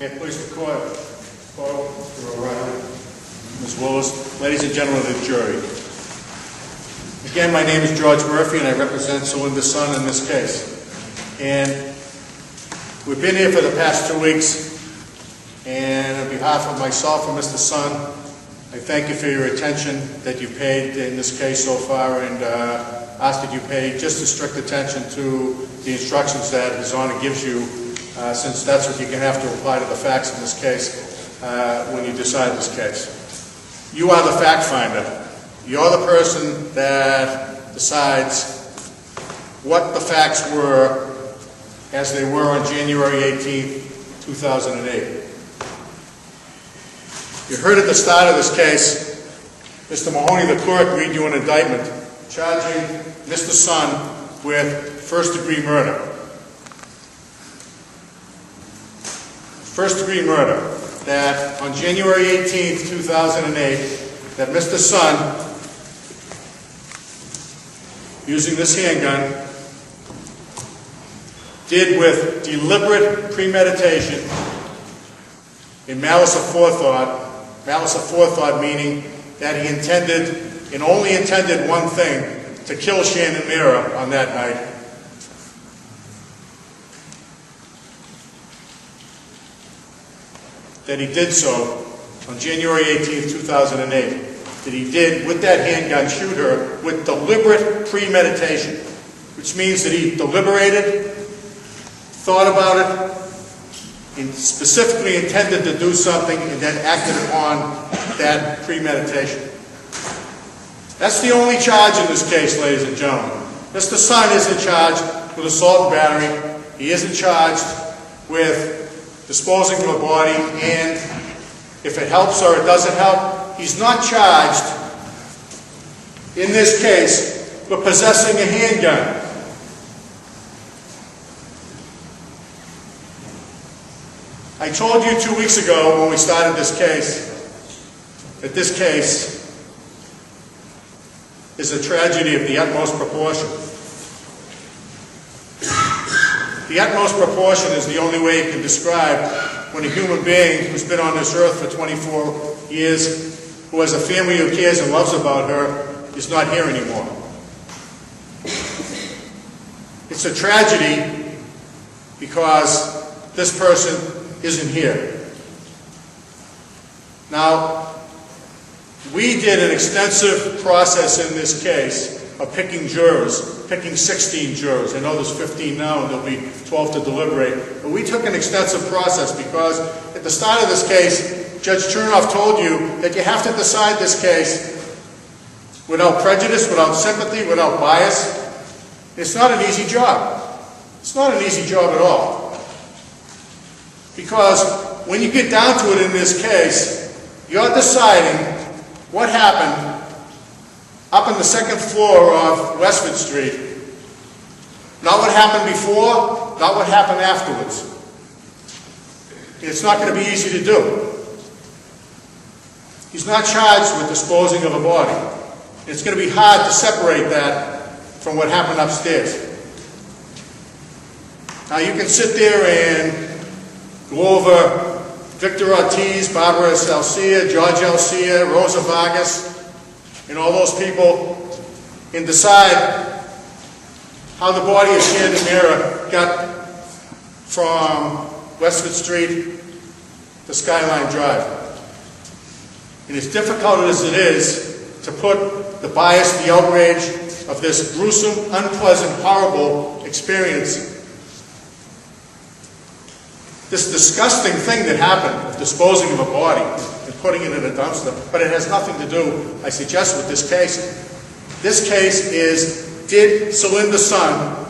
Okay, please record. Photo, Mr. O'Reilly, Ms. Willis, ladies and gentlemen of the jury. Again, my name is George Murphy and I represent Silinda Sun in this case. And we've been here for the past 2 weeks, and on behalf of myself and Mr. Sun, I thank you for your attention that you paid in this case so far, and ask that you pay just as strict attention to the instructions that His Honor gives you, since that's what you're going to have to apply to the facts in this case when you decide this case. You are the fact finder. You're the person that decides what the facts were as they were on January 18th, 2008. You heard at the start of this case, Mr. Mahoney, the clerk, read you an indictment charging Mr. Sun with first-degree murder. First-degree murder, that on January 18th, 2008, that Mr. Sun, using this handgun, did with deliberate premeditation in malice aforethought meaning that he intended, and only intended one thing, to kill Shannon Meara on that night. That he did so on January 18th, 2008. That he did, with that handgun, shoot her with deliberate premeditation, which means that he deliberated, thought about it, and specifically intended to do something, and then acted upon that premeditation. That's the only charge in this case, ladies and gentlemen. Mr. Sun isn't charged with assault and battery. He isn't charged with disposing of a body, and if it helps or it doesn't help, he's not charged in this case with possessing a handgun. I told you 2 weeks ago when we started this case that this case is a tragedy of the utmost proportion. The utmost proportion is the only way you can describe when a human being who's been on this earth for 24 years, who has a family who cares and loves about her, is not here anymore. It's a tragedy because this person isn't here. Now, we did an extensive process in this case of picking jurors, picking 16 jurors. I know there's 15 now and there'll be 12 to deliberate. But we took an extensive process because at the start of this case, Judge Chernoff told you that you have to decide this case without prejudice, without sympathy, without bias. It's not an easy job. It's not an easy job at all. Because when you get down to it in this case, you're deciding what happened up on the second floor of Westford Street. Not what happened before, not what happened afterwards. It's not going to be easy to do. He's not charged with disposing of a body. It's going to be hard to separate that from what happened upstairs. Now you can sit there and go over Victor Ortiz, Barbara Salcia, George Alcia, Rosa Vargas, and all those people, and decide how the body of Shannon Meara got from Westford Street to Skyline Drive. And as difficult as it is to put the bias, the outrage of this gruesome, unpleasant, horrible experience, this disgusting thing that happened of disposing of a body and putting it in a dumpster, but it has nothing to do, I suggest, with this case. This case is, did Silinda Sun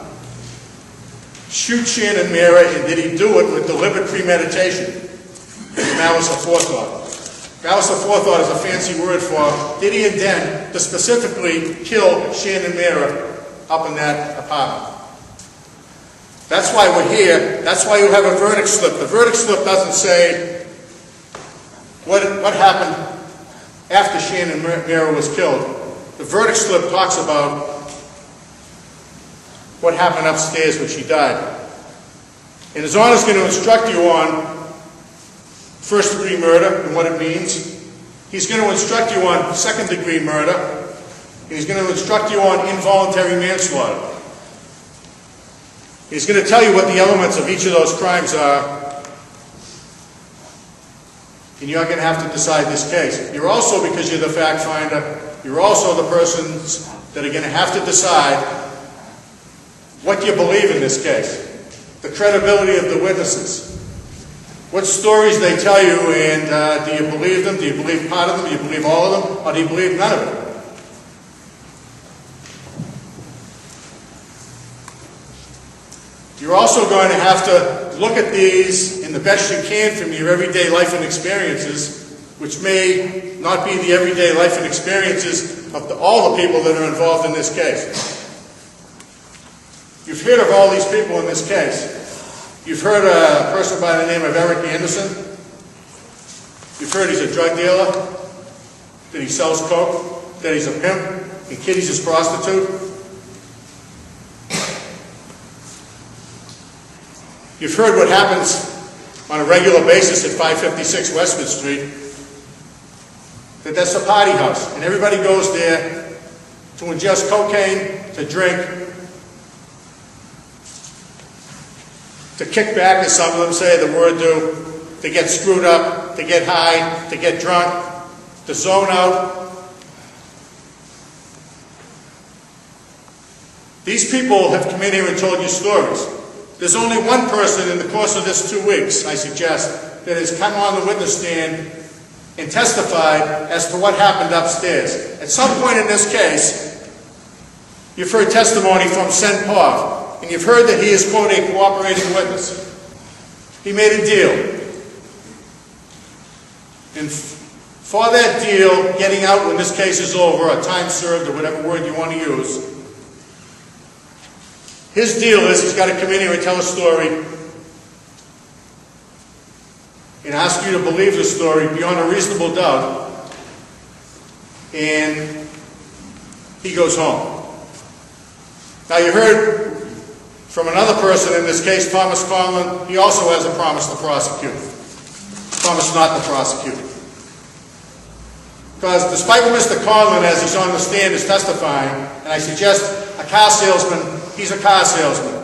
shoot Shannon Meara, and did he do it with deliberate premeditation and malice aforethought? Malice aforethought is a fancy word for, did he intend to specifically kill Shannon Meara up in that apartment? That's why we're here. That's why you have a verdict slip. The verdict slip doesn't say what happened after Shannon Meara was killed. The verdict slip talks about what happened upstairs when she died. And His Honor is going to instruct you on first-degree murder and what it means. He's going to instruct you on second-degree murder, and he's going to instruct you on involuntary manslaughter. He's going to tell you what the elements of each of those crimes are, and you're going to have to decide this case. You're also, because you're the fact finder, you're also the persons that are going to have to decide what you believe in this case, the credibility of the witnesses, what stories they tell you, and do you believe them, do you believe part of them, do you believe all of them, or do you believe none of them? You're also going to have to look at these in the best you can from your everyday life and experiences, which may not be the everyday life and experiences of all the people that are involved in this case. You've heard of all these people in this case. You've heard a person by the name of Eric Anderson. You've heard he's a drug dealer, that he sells coke, that he's a pimp, and Kitty's his prostitute. You've heard what happens on a regular basis at 556 Westford Street, that's a party house, and everybody goes there to ingest cocaine, to drink, to kick back, as some of them say, the word do, to get screwed up, to get high, to get drunk, to zone out. These people have come in here and told you stories. There's only one person in the course of this 2 weeks, I suggest, that has come on the witness stand and testified as to what happened upstairs. At some point in this case, you've heard testimony from Sen Pov, and you've heard that he is, quote, a cooperating witness. He made a deal. And for that deal, getting out when this case is over, or time served, or whatever word you want to use, his deal is he's got to come in here and tell a story and ask you to believe the story beyond a reasonable doubt, and he goes home. Now you heard from another person in this case, Thomas Conlon. He also has a promise to prosecute. Promise not to prosecute. Because despite what Mr. Conlon, as he's on the stand, is testifying, and I suggest a car salesman, he's a car salesman.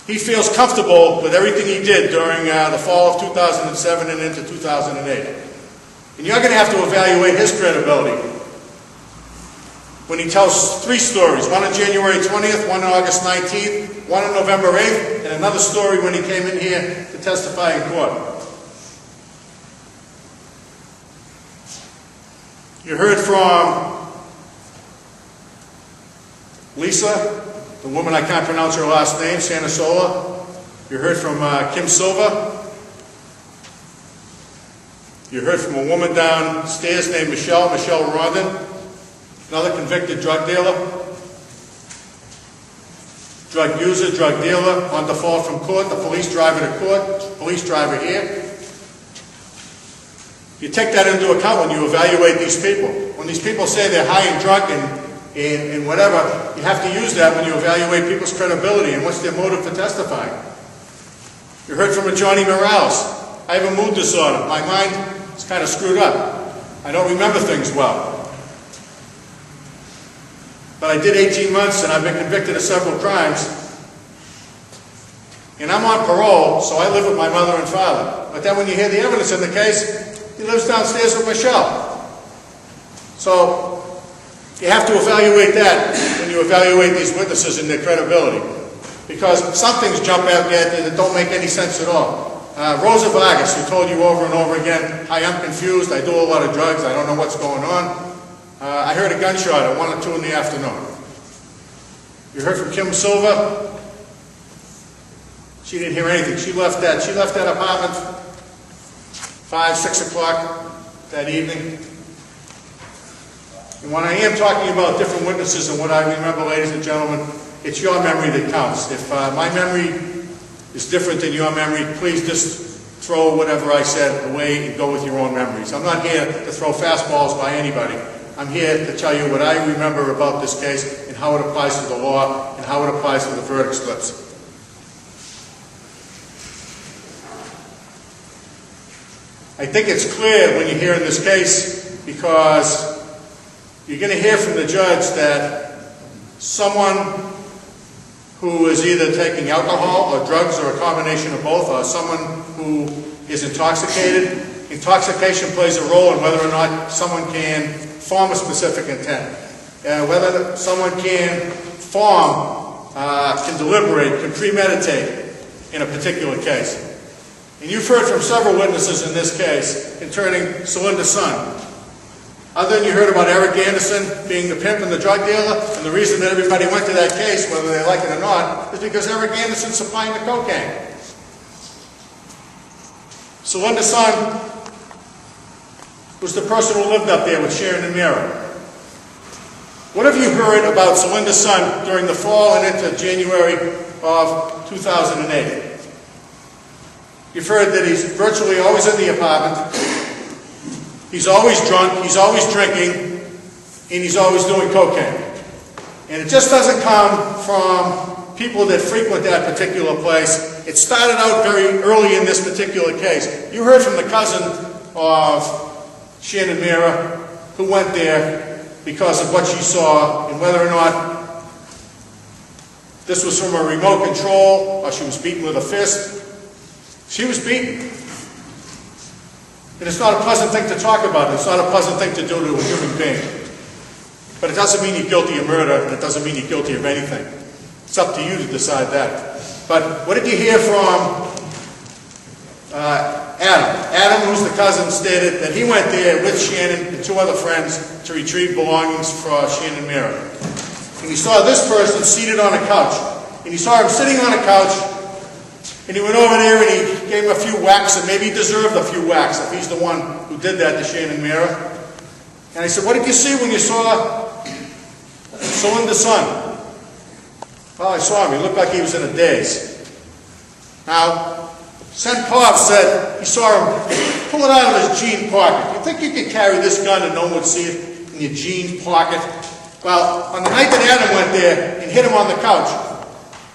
He feels comfortable with everything he did during the fall of 2007 and into 2008. And you're going to have to evaluate his credibility when he tells 3 stories, one on January 20th, one on August 19th, one on November 8th, and another story when he came in here to testify in court. You heard from Lisa, the woman I can't pronounce her last name, Sanasola. You heard from Kim Silva. You heard from a woman downstairs named Michelle Rondon, another convicted drug dealer, drug user, drug dealer, on default from court, the police driver to court, police driver here. You take that into account when you evaluate these people. When these people say they're high and drunk and whatever, you have to use that when you evaluate people's credibility and what's their motive for testifying. You heard from a Johnny Morales. I have a mood disorder. My mind is kind of screwed up. I don't remember things well. But I did 18 months and I've been convicted of several crimes. And I'm on parole, so I live with my mother and father. But then when you hear the evidence in the case, he lives downstairs with Michelle. So you have to evaluate that when you evaluate these witnesses and their credibility. Because some things jump out there that don't make any sense at all. Rosa Vargas, who told you over and over again, "Hi, I'm confused, I do a lot of drugs, I don't know what's going on. I heard a gunshot at 1 or 2 in the afternoon." You heard from Kim Silva. She didn't hear anything. She left that apartment 5, 6 o'clock that evening. And when I am talking about different witnesses and what I remember, ladies and gentlemen, it's your memory that counts. If my memory is different than your memory, please just throw whatever I said away and go with your own memories. I'm not here to throw fastballs by anybody. I'm here to tell you what I remember about this case and how it applies to the law and how it applies to the verdict slips. I think it's clear when you hear in this case, because you're going to hear from the judge that someone who is either taking alcohol or drugs or a combination of both, or someone who is intoxicated. Intoxication plays a role in whether or not someone can form a specific intent. Whether someone can can deliberate, can premeditate in a particular case. And you've heard from several witnesses in this case concerning Silinda Sun. Other than you heard about Eric Anderson being the pimp and the drug dealer, and the reason that everybody went to that case, whether they like it or not, is because Eric Anderson supplying the cocaine. Silinda Sun was the person who lived up there with Sharon and Meara. What have you heard about Silinda Sun during the fall and into January of 2008? You've heard that he's virtually always in the apartment, he's always drunk, he's always drinking, and he's always doing cocaine. And it just doesn't come from people that frequent that particular place. It started out very early in this particular case. You heard from the cousin of Sharon and Meara, who went there because of what she saw, and whether or not this was from a remote control or she was beaten with a fist. She was beaten. And it's not a pleasant thing to talk about. It's not a pleasant thing to do to a human being. But it doesn't mean you're guilty of murder, and it doesn't mean you're guilty of anything. It's up to you to decide that. But what did you hear from Adam? Adam, who's the cousin, stated that he went there with Shannon and two other friends to retrieve belongings for Shannon and Meara. And he saw this person seated on a couch. And he saw him sitting on a couch, and he went over there and he gave him a few whacks, and maybe he deserved a few whacks if he's the one who did that to Shannon and Meara. And I said, what did you see when you saw Silinda Sun? Well, I saw him. He looked like he was in a daze. Now, Pav said he saw him pull it out of his jean pocket. You think you could carry this gun and no one would see it in your jean pocket? Well, on the night that Adam went there and hit him on the couch,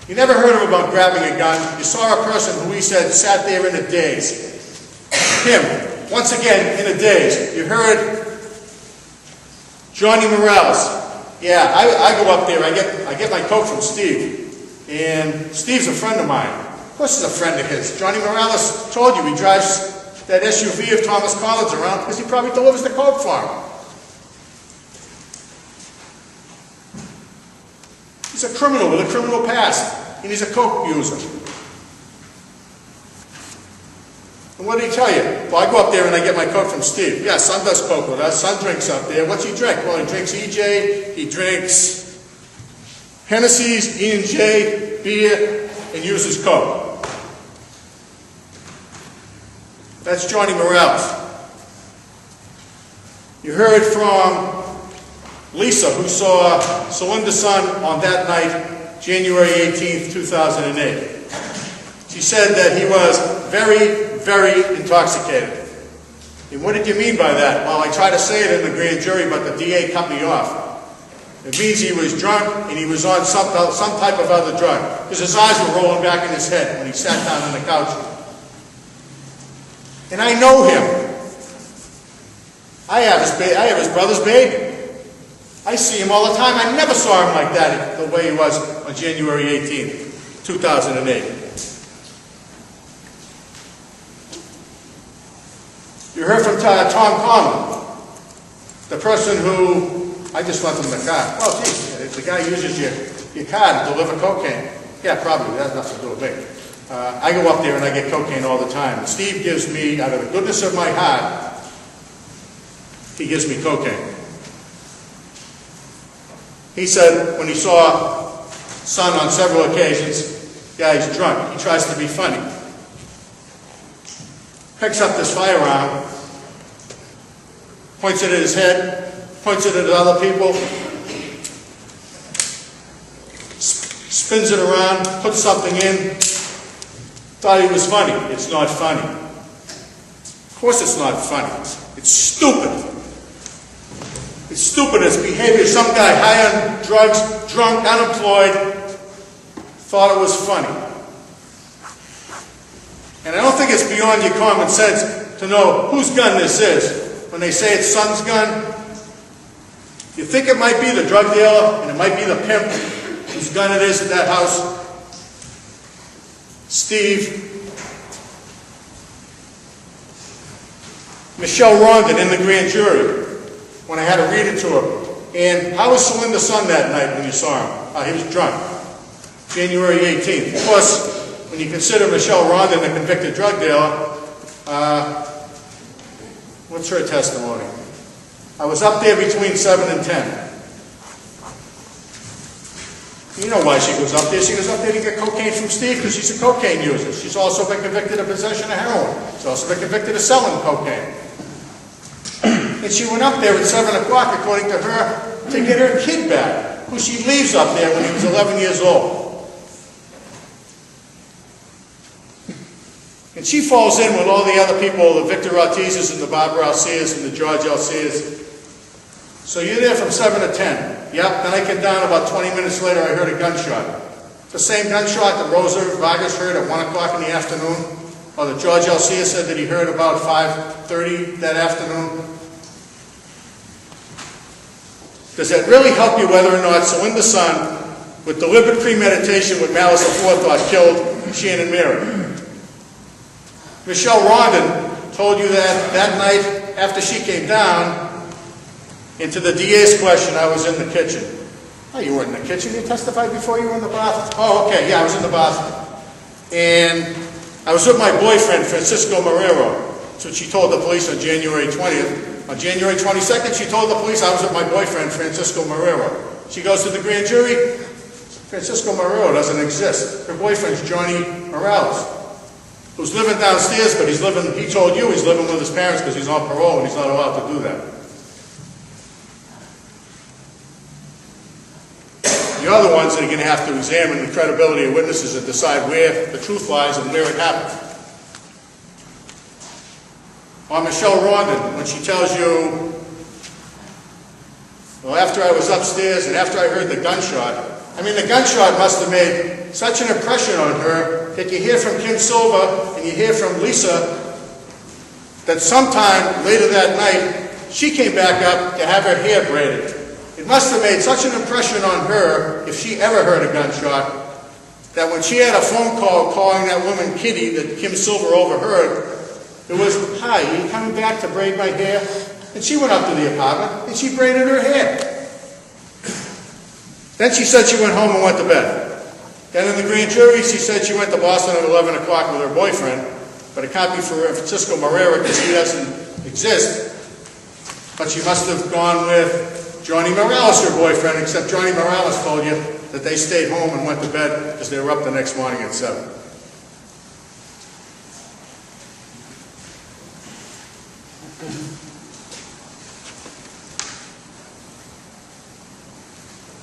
you never heard of him about grabbing a gun. You saw a person who he said sat there in a daze. Him, once again, in a daze. You heard Johnny Morales. Yeah, I go up there. I get my coke from Steve. And Steve's a friend of mine. Of course he's a friend of his. Johnny Morales told you he drives that SUV of Thomas Collins around because he probably delivers the coke for him. He's a criminal with a criminal past, and he's a coke user. And what did he tell you? Well, I go up there and I get my coke from Steve. Yeah, Son does coke with us. Son drinks up there. What's he drink? Well, he drinks EJ, he drinks Hennessy's, E&J, beer, and uses coke. That's Johnny Morales. You heard from Lisa, who saw Silinda Sun on that night, January 18th, 2008. She said that he was very, very intoxicated. And what did you mean by that? Well, I tried to say it in the grand jury, but the DA cut me off. It means he was drunk and he was on some type of other drug, because his eyes were rolling back in his head when he sat down on the couch. And I know him. I have his brother's baby. I see him all the time. I never saw him like that, the way he was on January 18th, 2008. You heard from Tom Conlon, the person who, I just left him the car. Well, geez, if the guy uses your car to deliver cocaine, yeah, probably, that has nothing to do with me. I go up there and I get cocaine all the time. And Steve gives me, out of the goodness of my heart, he gives me cocaine. He said when he saw Son on several occasions, yeah, he's drunk. He tries to be funny. Picks up this firearm, points it at his head, points it at other people, spins it around, puts something in. Thought he was funny. It's not funny. Of course it's not funny. It's stupid. It's stupid. It's behavior. Some guy high on drugs, drunk, unemployed, thought it was funny. And I don't think it's beyond your common sense to know whose gun this is. When they say it's Sun's gun, you think it might be the drug dealer, and it might be the pimp whose gun it is at that house. Steve. Michelle Rondon in the grand jury, when I had to read it to her. And how was Silinda Sun that night when you saw him? He was drunk. January 18th. Of course, when you consider Michelle Rondon a convicted drug dealer, what's her testimony? I was up there between 7 and 10. You know why she goes up there. She goes up there to get cocaine from Steve because she's a cocaine user. She's also been convicted of possession of heroin. She's also been convicted of selling cocaine. And she went up there at 7 o'clock, according to her, to get her kid back, who she leaves up there when he was 11 years old. And she falls in with all the other people, the Victor Ortizes and the Barbara Alcias and the George Alcias. So you're there from 7 to 10. Yep, then I get down about 20 minutes later, I heard a gunshot. The same gunshot that Rosa Vargas heard at 1 o'clock in the afternoon, or that George Alcia said that he heard about 5:30 that afternoon. Does that really help you whether or not Silinda Sun, with deliberate premeditation with malice aforethought, killed Shannon Meara? Michelle Rondon told you that night after she came down, into the DA's question, I was in the kitchen. Oh, you weren't in the kitchen. You testified before you were in the bathroom. Oh, okay. Yeah, I was in the bathroom. And I was with my boyfriend, Francisco Meara. That's what she told the police on January 20th. On January 22nd, she told the police I was with my boyfriend, Francisco Meara. She goes to the grand jury. Francisco Meara doesn't exist. Her boyfriend's Johnny Morales, who's living downstairs, but he told you he's living with his parents because he's on parole and he's not allowed to do that. You're the ones that are going to have to examine the credibility of witnesses and decide where the truth lies and where it happened. Or Michelle Rondon, when she tells you, well, after I was upstairs and after I heard the gunshot, I mean, the gunshot must have made such an impression on her that you hear from Kim Silva and you hear from Lisa that sometime later that night, she came back up to have her hair braided. It must have made such an impression on her, if she ever heard a gunshot, that when she had a phone call calling that woman Kitty that Kim Silver overheard, it was, "Hi, are you coming back to braid my hair?" And she went up to the apartment and she braided her hair. Then she said she went home and went to bed. Then in the grand jury, she said she went to Boston at 11 o'clock with her boyfriend, but it can't be for Francisco Meara because he doesn't exist. But she must have gone with Johnny Morales, her boyfriend, except Johnny Morales told you that they stayed home and went to bed because they were up the next morning at 7.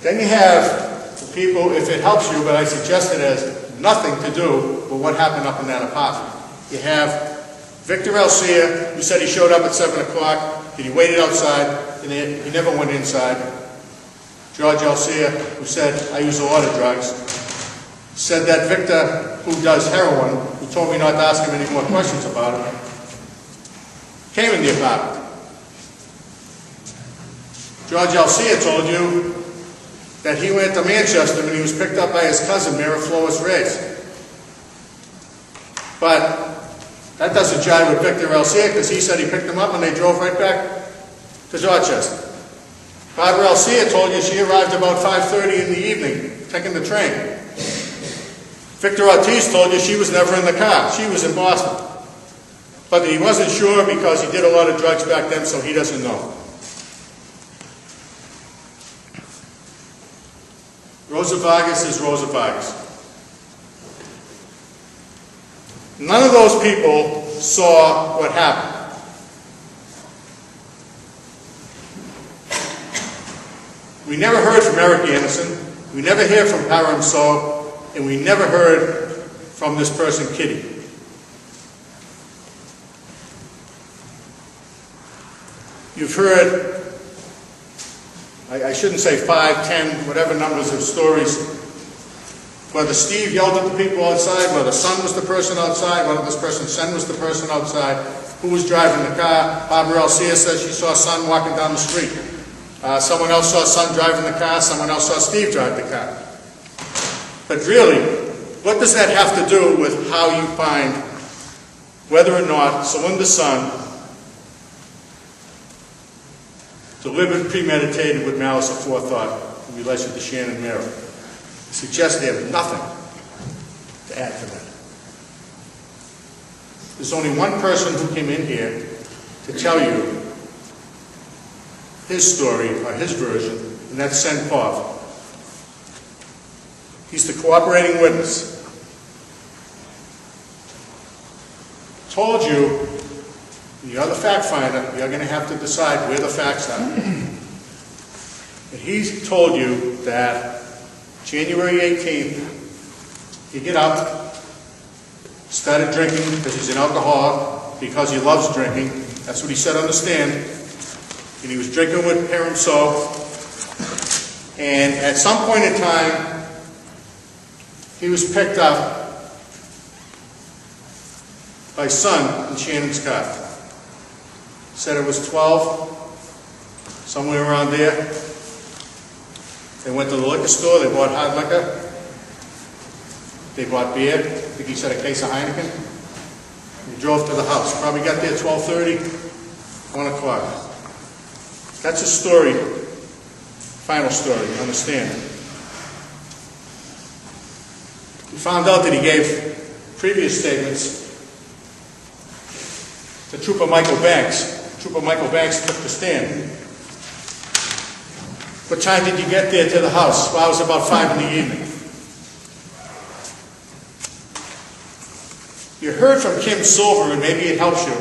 Then you have the people, if it helps you, but I suggest it has nothing to do with what happened up in that apartment. You have Victor Alcia, who said he showed up at 7 o'clock, and he waited outside, and he never went inside. George Alcia, who said, I use a lot of drugs, said that Victor, who does heroin, who told me not to ask him any more questions about it, came in the apartment. George Alcia told you that he went to Manchester when he was picked up by his cousin, Meara Flores Reyes. But that doesn't jive with Victor Alcia because he said he picked him up and they drove right back to Dorchester. Barbara Alcia told you she arrived about 5:30 in the evening, taking the train. Victor Ortiz told you she was never in the car. She was in Boston. But he wasn't sure because he did a lot of drugs back then, so he doesn't know. Rosa Vargas is Rosa Vargas. None of those people saw what happened. We never heard from Eric Anderson, we never hear from Param So, and we never heard from this person, Kitty. You've heard, I shouldn't say 5, 10, whatever numbers of stories, whether Steve yelled at the people outside, whether Sun was the person outside, whether this person, Sun, was the person outside, who was driving the car. Barbara Alcia says she saw Sun walking down the street. Someone else saw Sun driving the car, someone else saw Steve drive the car. But really, what does that have to do with how you find whether or not Silinda Sun delivered, premeditated, with malice aforethought in relation to Shannon Meara? I suggest they have nothing to add to that. There's only one person who came in here to tell you his story, or his version, and that's Sen Pov. He's the cooperating witness. Told you, you're the fact finder, you're going to have to decide where the facts are. And he told you that January 18th, he get up, started drinking because he's an alcoholic, because he loves drinking. That's what he said on the stand. And he was drinking with Hiram So. And at some point in time, he was picked up by Sun in Shannon's car. Said it was 12, somewhere around there. They went to the liquor store, they bought hard liquor. They bought beer, I think he said a case of Heineken. He drove to the house, probably got there 12:30, 1 o'clock. That's his story, final story, understand. We found out that he gave previous statements to Trooper Michael Banks. Trooper Michael Banks took the stand. What time did you get there to the house? Well, it was about 5 in the evening. You heard from Kim Silver, and maybe it helps you,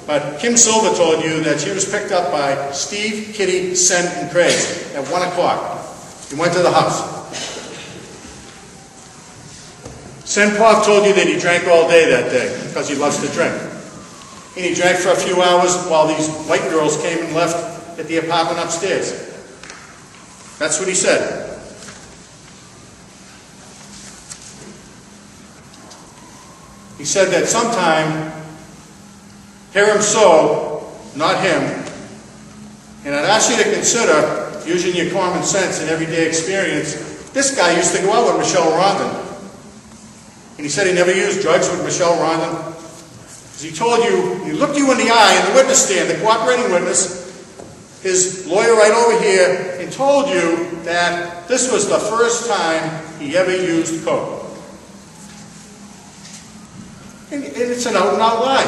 but Kim Silver told you that she was picked up by Steve, Kitty, Sen, and Craig at 1 o'clock. He went to the house. Sen Pov told you that he drank all day that day because he loves to drink. And he drank for a few hours while these white girls came and left at the apartment upstairs. That's what he said. He said that sometime, Hiram So, not him, and I'd ask you to consider, using your common sense and everyday experience, this guy used to go out with Michelle Rondon. And he said he never used drugs with Michelle Rondon. Because he told you, he looked you in the eye in the witness stand, the cooperating witness, his lawyer right over here, and told you that this was the first time he ever used coke. And it's an out-and-out lie.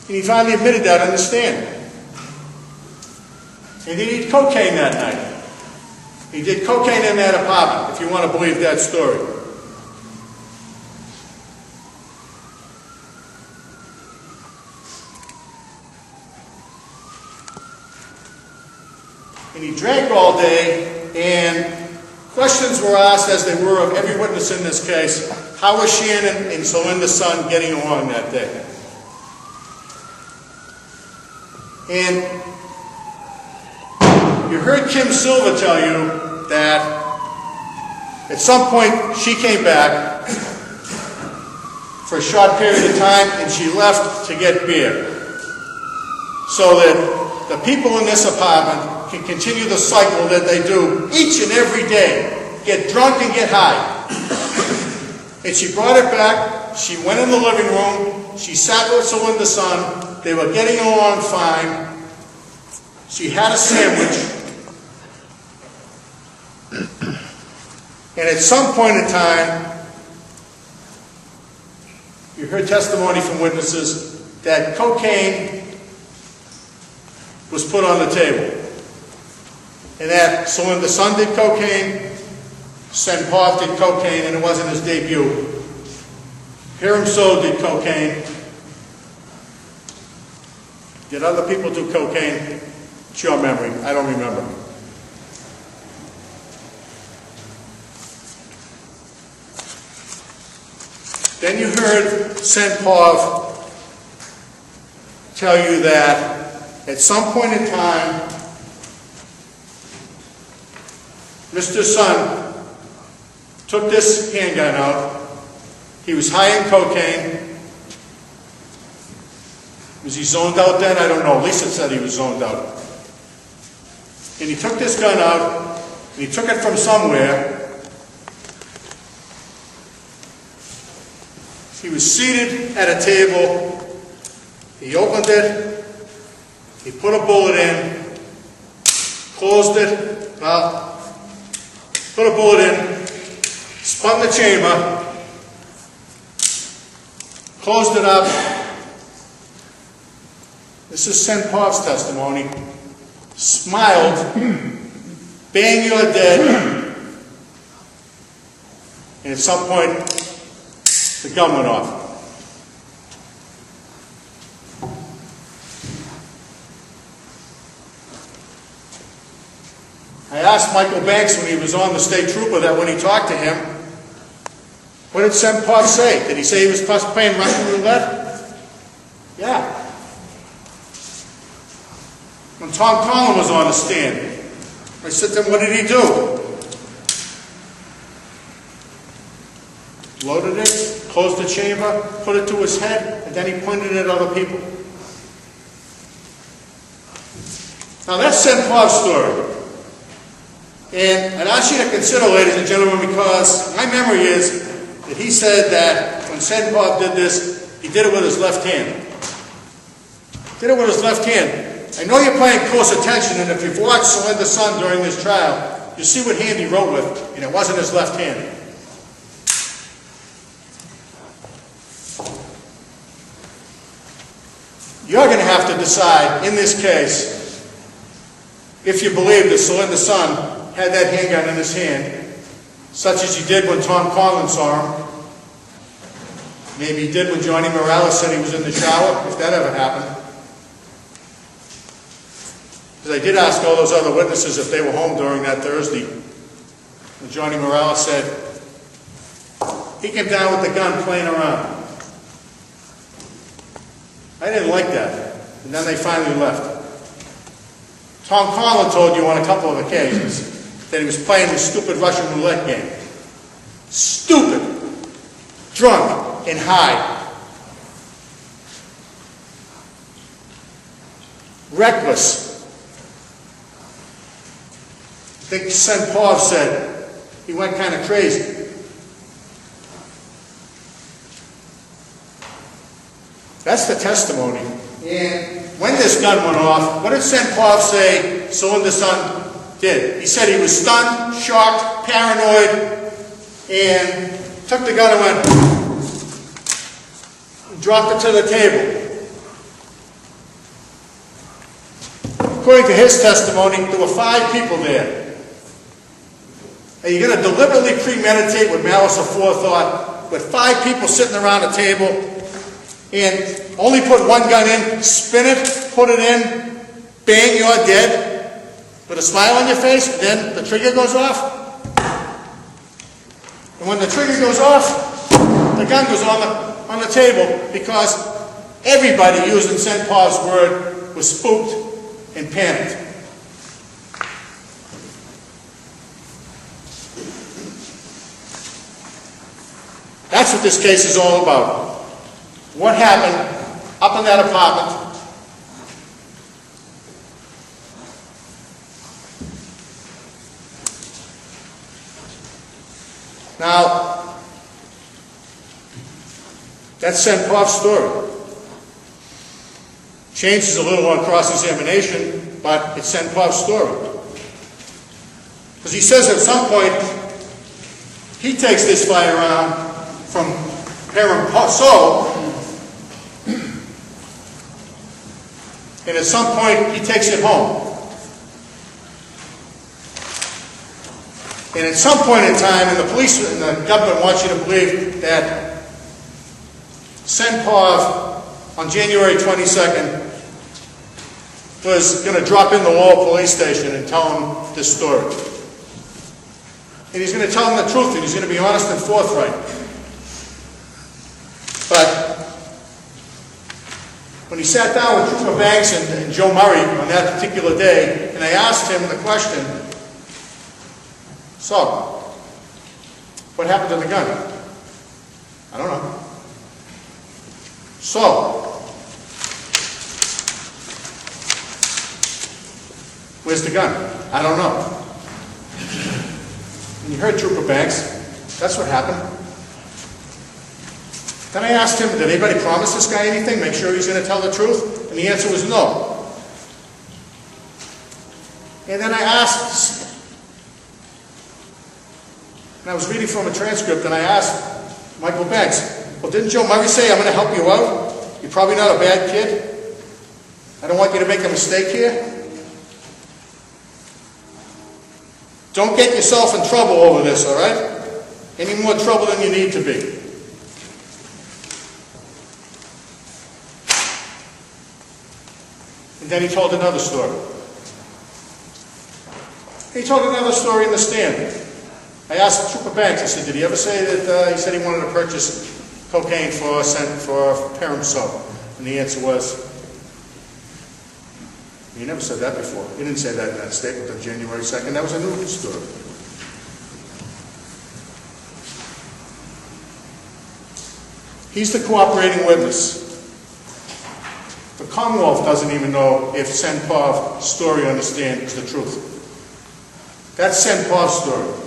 And he finally admitted that on the stand. And he did cocaine that night. He did cocaine in that apartment, if you want to believe that story. And he drank all day, and questions were asked, as they were of every witness in this case, how was Shannon and Silinda Sun getting along that day? And you heard Kim Silver tell you that at some point she came back for a short period of time and she left to get beer, so that the people in this apartment can continue the cycle that they do each and every day, get drunk and get high. And she brought it back, she went in the living room, she sat with Silinda Sun, they were getting along fine, she had a sandwich, and at some point in time, you heard testimony from witnesses that cocaine was put on the table. And that Silinda Sun did cocaine, Sen Pov did cocaine, and it wasn't his debut. Hiram So did cocaine. Did other people do cocaine? It's your memory. I don't remember. Then you heard Sen Pov tell you that at some point in time, Mr. Sun took this handgun out. He was high in cocaine. Was he zoned out then? I don't know. Lisa said he was zoned out. And he took this gun out, and he took it from somewhere. He was seated at a table. He opened it. He put a bullet in, closed it, put a bullet in, spun the chamber, closed it up. This is Senpov's testimony. Smiled, bang, you're dead. And at some point, the gun went off. I asked Michael Banks when he was on the state trooper that when he talked to him, what did Senpov say? Did he say he was playing Russian roulette? Yeah. When Tom Collin was on the stand, I said to him, what did he do? Loaded it, closed the chamber, put it to his head, and then he pointed it at other people. Now that's Senpov's story. And I'd ask you to consider, ladies and gentlemen, because my memory is that he said that when Senpov did this, he did it with his left hand. Did it with his left hand. I know you're paying close attention, and if you've watched Silinda Sun during this trial, you see what hand he wrote with, and it wasn't his left hand. You're going to have to decide, in this case, if you believe that Silinda Sun had that handgun in his hand, such as he did when Tom Collins saw him. Maybe he did when Johnny Morales said he was in the shower, if that ever happened. Because I did ask all those other witnesses if they were home during that Thursday. And Johnny Morales said, he came down with the gun playing around. I didn't like that. And then they finally left. Tom Collin told you on a couple of occasions that he was playing this stupid Russian roulette game. Stupid, drunk, and high. Reckless. I think Senpov said he went kind of crazy. That's the testimony. And when this gun went off, what did Senpov say Silinda Sun did? He said he was stunned, shocked, paranoid, and took the gun and went, dropped it to the table. According to his testimony, there were 5 people there. Are you going to deliberately premeditate with malice or forethought with 5 people sitting around a table and only put one gun in, spin it, put it in, bang, you're dead, with a smile on your face, then the trigger goes off? And when the trigger goes off, the gun goes on the table because everybody, using Senpov's word, was spooked and panicked. That's what this case is all about. What happened up in that apartment? Now, that's Senpov's story. Changes a little on cross-examination, but it's Senpov's story. Because he says at some point, he takes this firearm from Paramso, and at some point he takes it home. And at some point in time, and the police and the government want you to believe that Senpov on January 22nd was going to drop in the Lowell police station and tell them this story. And he's going to tell them the truth, and he's going to be honest and forthright. But when he sat down with Trooper Banks and Joe Murray on that particular day, and I asked him the question, So, what happened to the gun? I don't know. So, where's the gun? I don't know. And you heard Trooper Banks. That's what happened. Then I asked him, did anybody promise this guy anything? Make sure he's going to tell the truth? And the answer was no. And then I asked, and I was reading from a transcript, and I asked Michael Banks, well, didn't Joe Murray say, I'm going to help you out? You're probably not a bad kid. I don't want you to make a mistake here. Don't get yourself in trouble over this, all right? Any more trouble than you need to be. And then he told another story. He told another story in the stand. I asked Trooper Banks, I said, did he ever say that, he said he wanted to purchase cocaine for parent soap? And the answer was, he never said that before. He didn't say that in that statement on January 2nd. That was a new story. He's the cooperating witness. The Commonwealth doesn't even know if Senpov's story on the stand is the truth. That's Senpov's story.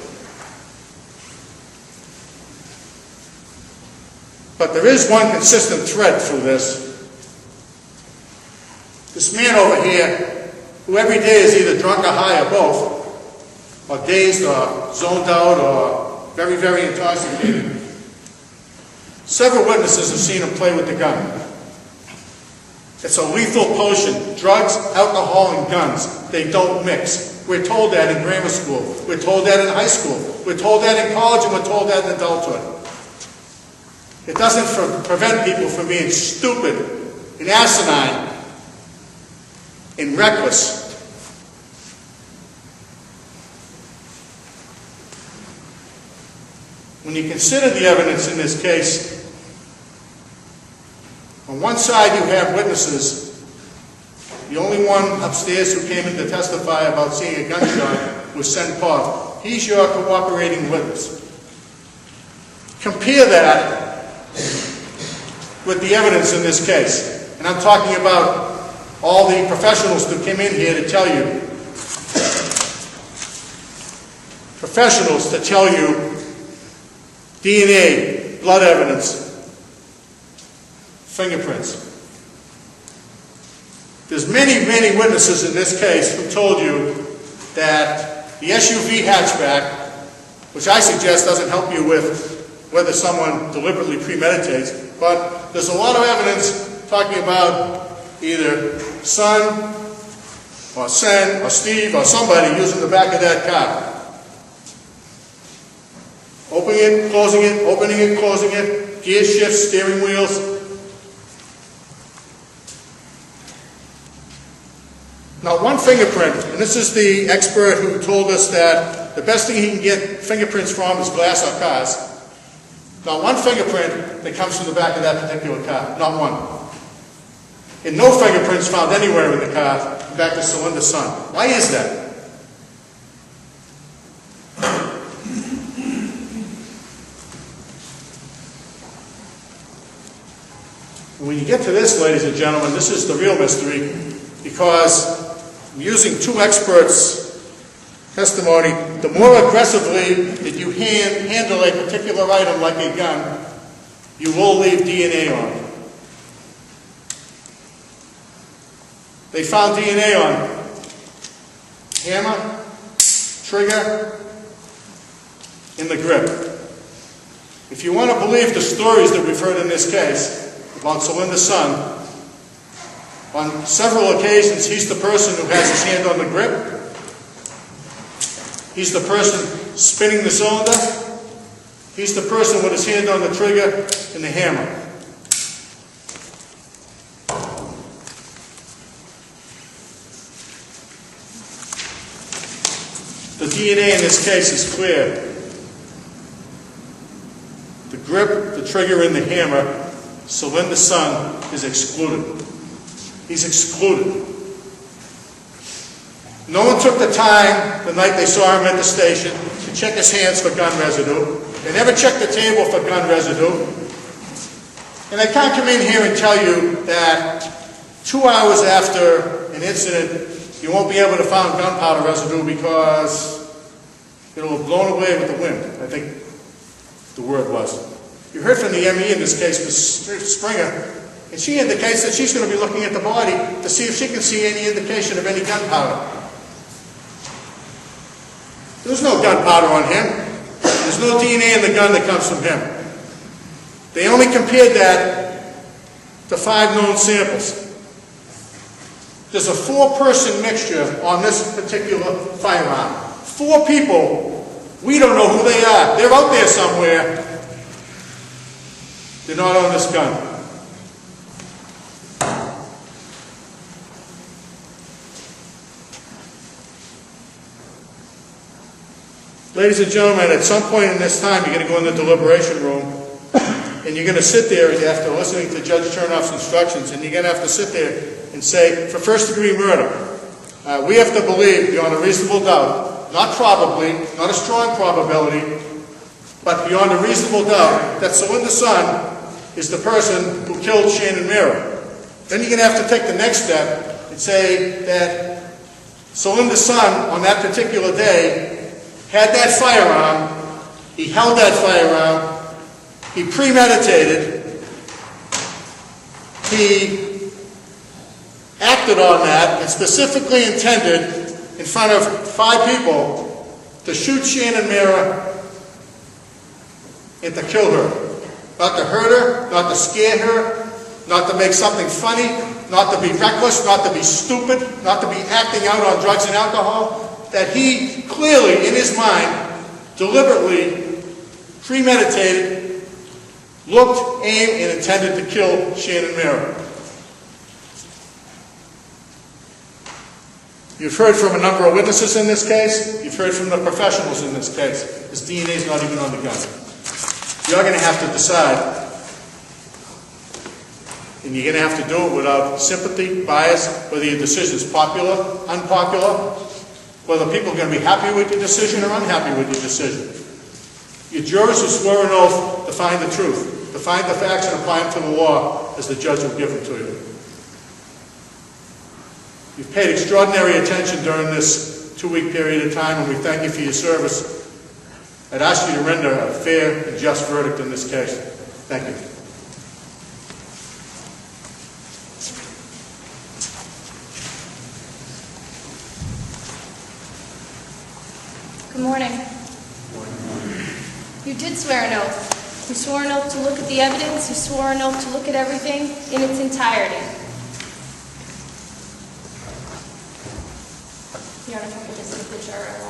But there is one consistent thread through this. This man over here, who every day is either drunk or high or both, or dazed or zoned out or very, very intoxicated. Several witnesses have seen him play with the gun. It's a lethal potion. Drugs, alcohol, and guns, they don't mix. We're told that in grammar school. We're told that in high school. We're told that in college, and we're told that in adulthood. It doesn't prevent people from being stupid and asinine and reckless. When you consider the evidence in this case, on one side you have witnesses. The only one upstairs who came in to testify about seeing a gunshot was Senpov. He's your cooperating witness. Compare that with the evidence in this case. And I'm talking about all the professionals that came in here to tell you. Professionals to tell you DNA, blood evidence, fingerprints. There's many, many witnesses in this case who told you that the SUV hatchback, which I suggest doesn't help you with whether someone deliberately premeditates, but there's a lot of evidence talking about either Sun or Sen or Steve or somebody using the back of that car. Opening it, closing it, opening it, closing it, gear shifts, steering wheels. Now one fingerprint, and this is the expert who told us that the best thing he can get fingerprints from is glass or cars. Not one fingerprint that comes from the back of that particular car, not one. And no fingerprints found anywhere in the car back to Silinda Sun. Why is that? When you get to this, ladies and gentlemen, this is the real mystery, because using two experts' testimony, the more aggressively that you handle a particular item like a gun, you will leave DNA on it. They found DNA on hammer, trigger, and the grip. If you want to believe the stories that we've heard in this case about Silinda Sun, on several occasions he's the person who has his hand on the grip. He's the person spinning the cylinder. He's the person with his hand on the trigger and the hammer. The DNA in this case is clear. The grip, the trigger, and the hammer, Silinda Sun is excluded. He's excluded. No one took the time the night they saw him at the station check his hands for gun residue. They never check the table for gun residue. And I can't come in here and tell you that 2 hours after an incident, you won't be able to find gunpowder residue because it'll have blown away with the wind, I think the word was. You heard from the ME in this case, Ms. Springer, and she indicates that she's going to be looking at the body to see if she can see any indication of any gunpowder. There's no gunpowder on him. There's no DNA in the gun that comes from him. They only compared that to 5 known samples. There's a 4-person mixture on this particular firearm. 4 people, we don't know who they are. They're out there somewhere. They're not on this gun. Ladies and gentlemen, at some point in this time, you're going to go in the deliberation room, and you're going to sit there after listening to Judge Chernoff's instructions, and you're going to have to sit there and say, for first-degree murder, we have to believe beyond a reasonable doubt, not probably, not a strong probability, but beyond a reasonable doubt, that Silinda Sun is the person who killed Shannon Meara. Then you're going to have to take the next step and say that Silinda Sun, on that particular day, had that firearm, he held that firearm, he premeditated, he acted on that and specifically intended in front of 5 people to shoot Shannon Meara and to kill her. Not to hurt her, not to scare her, not to make something funny, not to be reckless, not to be stupid, not to be acting out on drugs and alcohol. That he clearly, in his mind, deliberately premeditated, looked, aimed, and intended to kill Shannon Meara. You've heard from a number of witnesses in this case. You've heard from the professionals in this case. His DNA is not even on the gun. You're going to have to decide. And you're going to have to do it without sympathy, bias, whether your decision is popular, unpopular, whether people are going to be happy with your decision or unhappy with your decision. Your jurors who swore an oath to find the truth, to find the facts and apply them to the law as the judge will give them to you. You've paid extraordinary attention during this 2-week period of time, and we thank you for your service. I'd ask you to render a fair and just verdict in this case. Thank you. Good morning. You did swear an oath. You swore an oath to look at the evidence. You swore an oath to look at everything in its entirety. Your Honor, if I could just take the juror.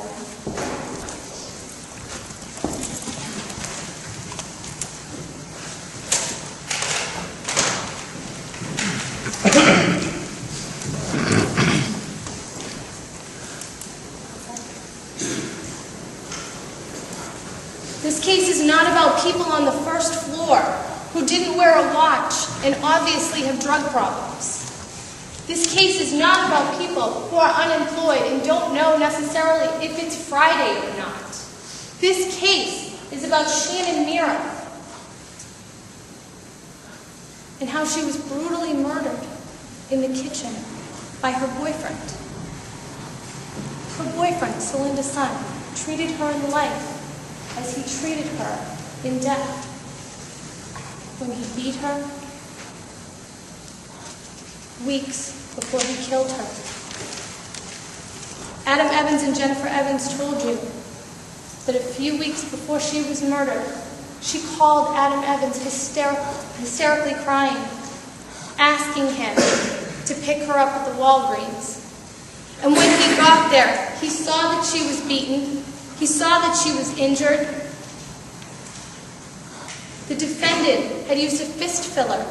This case is not about people on the first floor who didn't wear a watch and obviously have drug problems. This case is not about people who are unemployed and don't know necessarily if it's Friday or not. This case is about Shannon Meara and how she was brutally murdered in the kitchen by her boyfriend. Her boyfriend, Silinda Sun, treated her in life as he treated her in death. When he beat her, weeks before he killed her. Adam Evans and Jennifer Evans told you that a few weeks before she was murdered, she called Adam Evans hysterically crying, asking him to pick her up at the Walgreens. And when he got there, he saw that she was beaten. He saw that she was injured. The defendant had used a fist filler,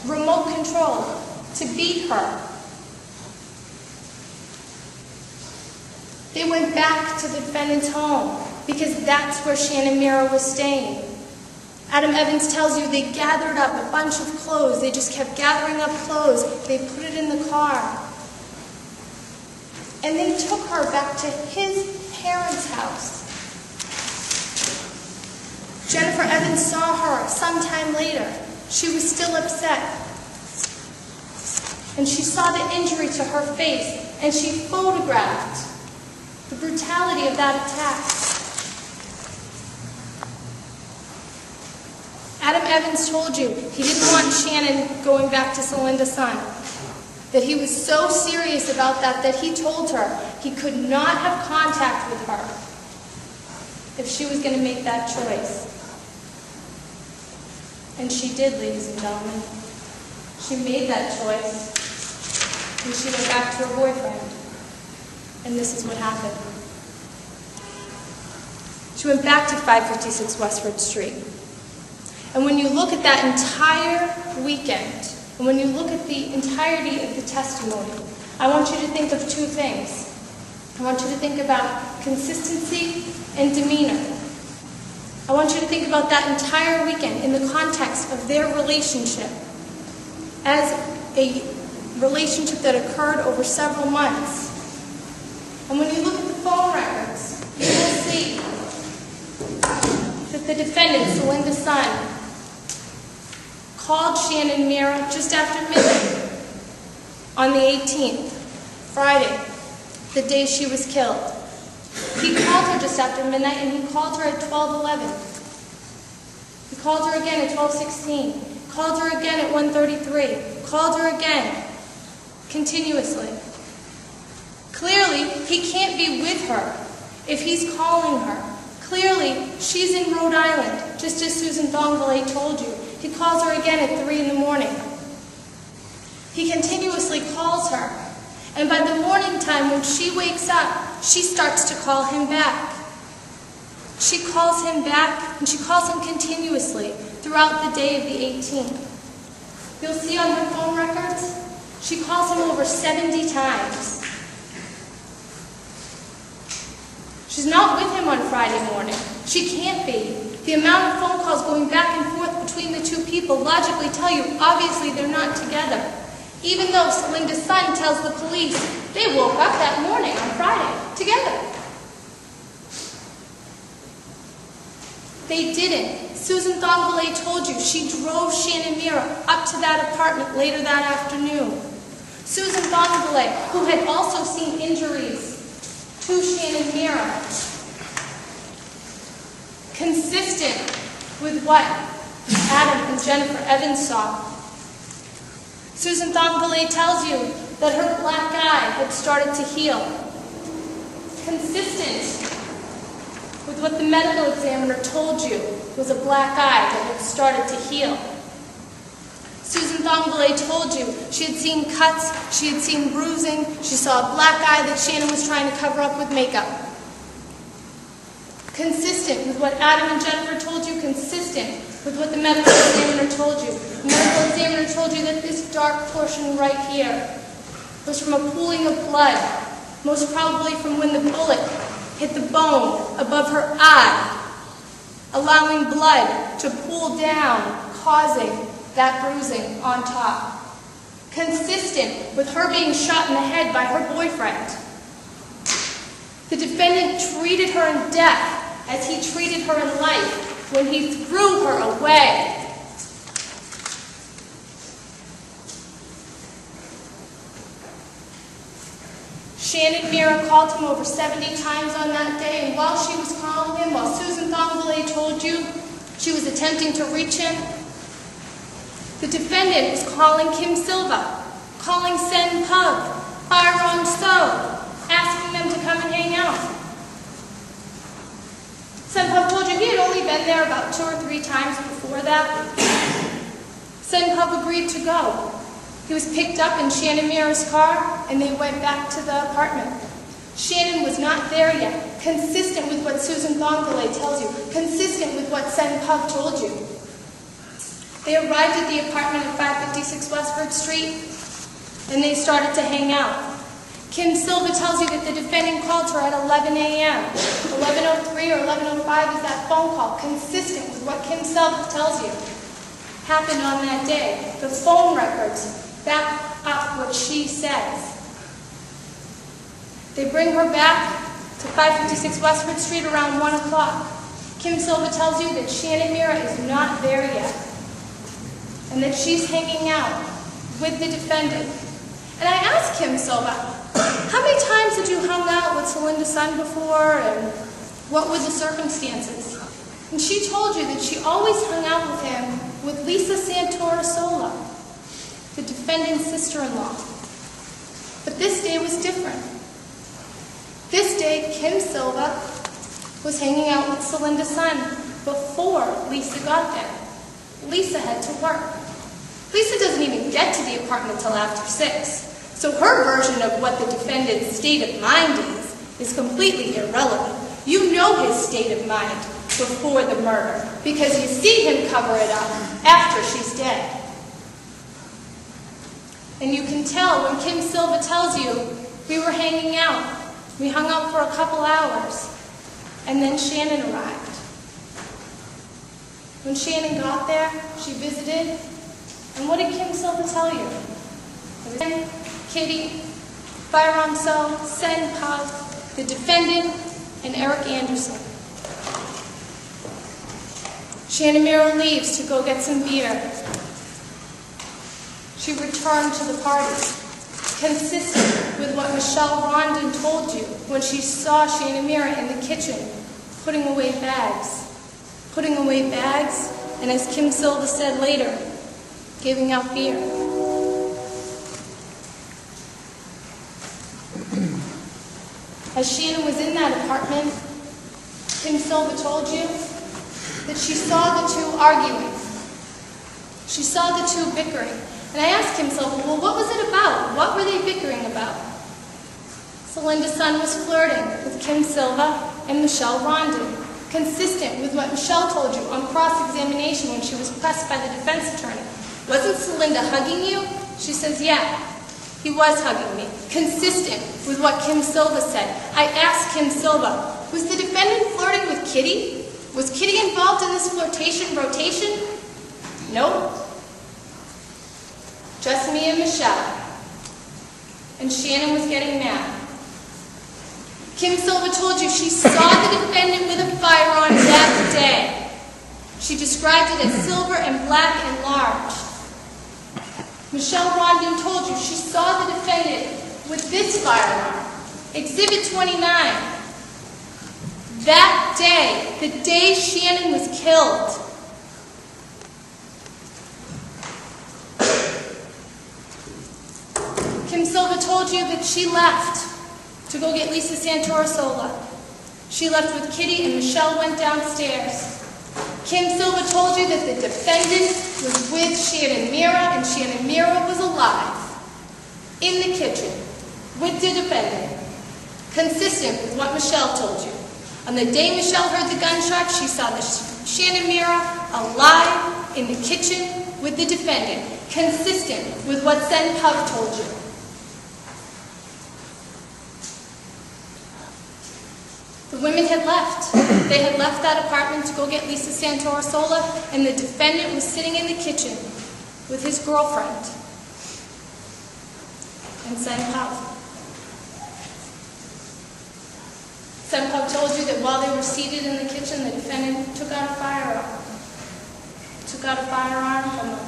remote control, to beat her. They went back to the defendant's home because that's where Shannon Meara was staying. Adam Evans tells you they gathered up a bunch of clothes. They just kept gathering up clothes. They put it in the car. and they took her back to his parents' house. Jennifer Evans saw her sometime later. She was still upset. And she saw the injury to her face, and she photographed the brutality of that attack. Adam Evans told you he didn't want Shannon going back to Silinda Sun. That he was so serious about that he told her he could not have contact with her if she was going to make that choice. And she did, ladies and gentlemen. She made that choice, and she went back to her boyfriend. And this is what happened. She went back to 556 Westford Street. And when you look at that entire weekend, and when you look at the entirety of the testimony, I want you to think of two things. I want you to think about consistency and demeanor. I want you to think about that entire weekend in the context of their relationship as a relationship that occurred over several months. And when you look at the phone records, you will see that the defendant, Silinda Sun, called Shannon Meara just after midnight on the 18th, Friday, the day she was killed. He called her just after midnight, and he called her at 12:11. He called her again at 12:16. Called her again at 1:33. Called her again, continuously. Clearly, he can't be with her if he's calling her. Clearly, she's in Rhode Island, just as Susan Thongville told you. He calls her again at 3 in the morning. He continuously calls her. And by the morning time, when she wakes up, she starts to call him back. She calls him back, and she calls him continuously throughout the day of the 18th. You'll see on her phone records, she calls him over 70 times. She's not with him on Friday morning. She can't be. The amount of phone calls going back and forth between the two people logically tell you, obviously, they're not together. Even though Silinda Sun tells the police they woke up that morning on Friday together. They didn't. Susan Thongville told you she drove Shannon Meara up to that apartment later that afternoon. Susan Thongville, who had also seen injuries to Shannon Meara, consistent with what Adam and Jennifer Evans saw. Susan Thongville tells you that her black eye had started to heal. Consistent with what the medical examiner told you was a black eye that had started to heal. Susan Thongville told you she had seen cuts, she had seen bruising, she saw a black eye that Shannon was trying to cover up with makeup. Consistent with what Adam and Jennifer told you, consistent with what the medical examiner told you. The medical examiner told you that this dark portion right here was from a pooling of blood, most probably from when the bullet hit the bone above her eye, allowing blood to pool down, causing that bruising on top. Consistent with her being shot in the head by her boyfriend. The defendant treated her in death as he treated her in life when he threw her away. Shannon Meara called him over 70 times on that day, and while she was calling him, while Susan Thongville told you she was attempting to reach him, the defendant was calling Kim Silva, calling Sen Pug, Byron So, asking them to come and hang out. Sen Pug told you he had only been there about 2 or 3 times before that. Sen Pug agreed to go. He was picked up in Shannon Meara's car, and they went back to the apartment. Shannon was not there yet, consistent with what Susan Thongville tells you, consistent with what Sen Pug told you. They arrived at the apartment at 556 Westford Street, and they started to hang out. Kim Silva tells you that the defendant called her at 11 a.m. 11:03 or 11:05 is that phone call, consistent with what Kim Silva tells you happened on that day. The phone records back up what she says. They bring her back to 556 Westford Street around 1 o'clock. Kim Silva tells you that Shannon Meara is not there yet, and that she's hanging out with the defendant. And I asked Kim Silva, how many times had you hung out with Silinda Sun before, and what were the circumstances? And she told you that she always hung out with him with Lisa Santora-Sola, the defendant's sister-in-law. But this day was different. This day, Kim Silva was hanging out with Silinda Sun before Lisa got there. Lisa had to work. Lisa doesn't even get to the apartment till after 6. So her version of what the defendant's state of mind is completely irrelevant. You know his state of mind before the murder, because you see him cover it up after she's dead. And you can tell when Kim Silva tells you, we were hanging out. We hung out for a couple hours, and then Shannon arrived. When Shannon got there, she visited, and what did Kim Silva tell you? Then, Kitty, Firearm Cell, Sen Pug, the defendant, and Eric Anderson. Shannon Meara leaves to go get some beer. She returned to the party, consistent with what Michelle Rondon told you when she saw Shannon Meara in the kitchen, putting away bags. Putting away bags, and as Kim Silva said later, giving out beer. As Shannon was in that apartment, Kim Silva told you that she saw the two arguing. She saw the two bickering. And I asked Kim Silva, well, what was it about? What were they bickering about? Silinda Sun was flirting with Kim Silva and Michelle Rondon, consistent with what Michelle told you on cross-examination when she was pressed by the defense attorney. Wasn't Silinda hugging you? She says, yeah, he was hugging me, consistent with what Kim Silva said. I asked Kim Silva, was the defendant flirting with Kitty? Was Kitty involved in this flirtation rotation? Nope. Just me and Michelle. And Shannon was getting mad. Kim Silva told you she saw the defendant with a firearm that day. She described it as silver and black and large. Michelle Rondon told you she saw the defendant with this firearm, Exhibit 29. That day, the day Shannon was killed. Kim Silva told you that she left to go get Lisa Santora-Sola. She left with Kitty and Michelle went downstairs. Kim Silva told you that the defendant was with Shannon Meara and Shannon Meara was alive in the kitchen with the defendant, consistent with what Michelle told you. On the day Michelle heard the gunshot, she saw Shannon Meara alive in the kitchen with the defendant, consistent with what Sen Pug told you. The women had left. They had left that apartment to go get Lisa Santora-Sola, and the defendant was sitting in the kitchen with his girlfriend and Sen Pug. Sen Pug told you that while they were seated in the kitchen, the defendant took out a firearm. Took out a firearm from a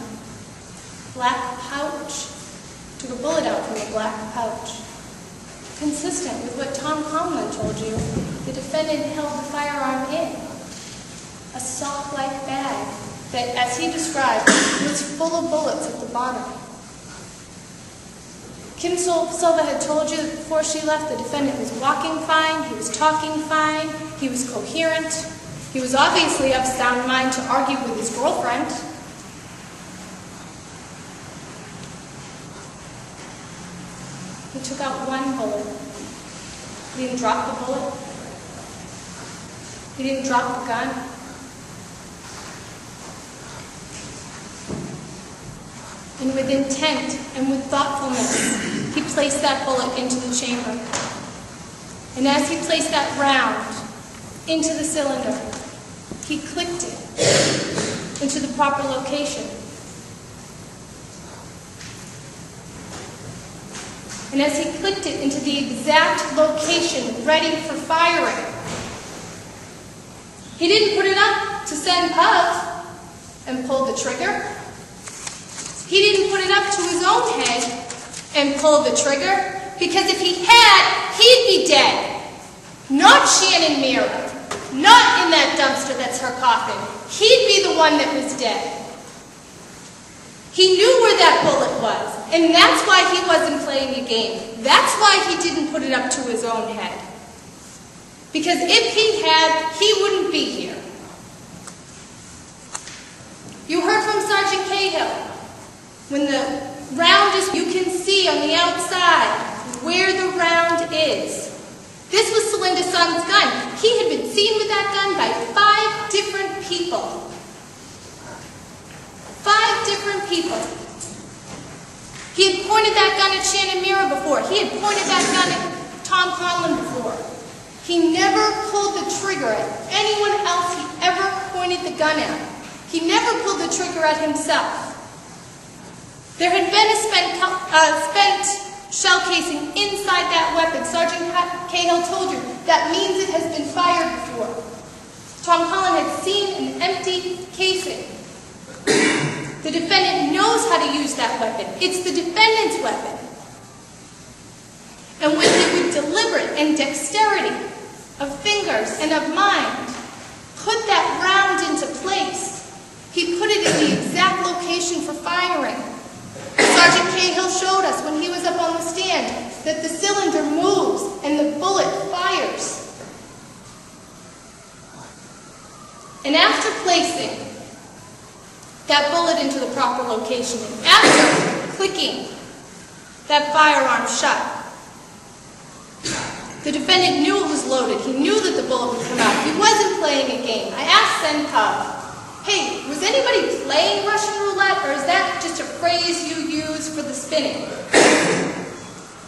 black pouch. Took a bullet out from a black pouch. Consistent with what Tom Conlon told you, the defendant held the firearm in a sock-like bag that, as he described, was full of bullets at the bottom. Kim Silva had told you that before she left, the defendant was walking fine, he was talking fine, he was coherent, he was obviously of sound mind to argue with his girlfriend. He took out one bullet. He didn't drop the bullet. He didn't drop the gun. And with intent and with thoughtfulness, he placed that bullet into the chamber. And as he placed that round into the cylinder, he clicked it into the proper location. and as he clicked it into the exact location ready for firing, he didn't put it up to send puff and pull the trigger. He didn't put it up to his own head and pull the trigger, because if he had, he'd be dead. Not Shannon Meara, not in that dumpster that's her coffin. He'd be the one that was dead. He knew where that bullet was, and that's why he wasn't playing a game. That's why he didn't put it up to his own head. Because if he had, he wouldn't be here. You heard from Sergeant Cahill. When the round is, you can see on the outside where the round is. This was Silinda Sun's gun. He had been seen with that gun by 5 different people. 5 different people. He had pointed that gun at Shannon Meara before. He had pointed that gun at Tom Conlon before. He never pulled the trigger at anyone else he ever pointed the gun at. He never pulled the trigger at himself. There had been a spent shell casing inside that weapon. Sergeant Cahill told you that means it has been fired before. Tom Conlon had seen an empty casing. The defendant knows how to use that weapon. It's the defendant's weapon. And with the deliberate and dexterity of fingers and of mind, put that round into place. He put it in the exact location for firing. Sergeant Cahill showed us when he was up on the stand that the cylinder moves and the bullet fires. And after placing that bullet into the proper location, and after clicking that firearm shut, the defendant knew it was loaded. He knew that the bullet would come out. He wasn't playing a game. I asked Sen Pub, hey, was anybody playing Russian roulette, or is that just a phrase you use for the spinning?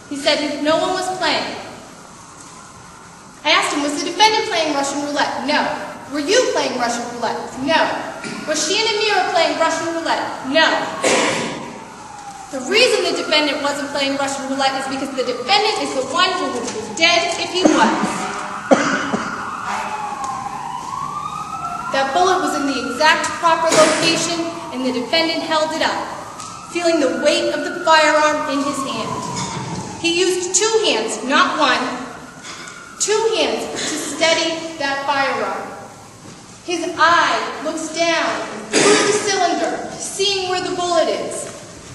He said no one was playing. I asked him, was the defendant playing Russian roulette? No. Were you playing Russian roulette? No. Was Shannon Meara playing Russian roulette? No. The reason the defendant wasn't playing Russian roulette is because the defendant is the one who would be dead if he was. That bullet was in the exact proper location, and the defendant held it up, feeling the weight of the firearm in his hand. He used 2 hands, not one, 2 hands to steady that firearm. His eye looks down through the cylinder, seeing where the bullet is,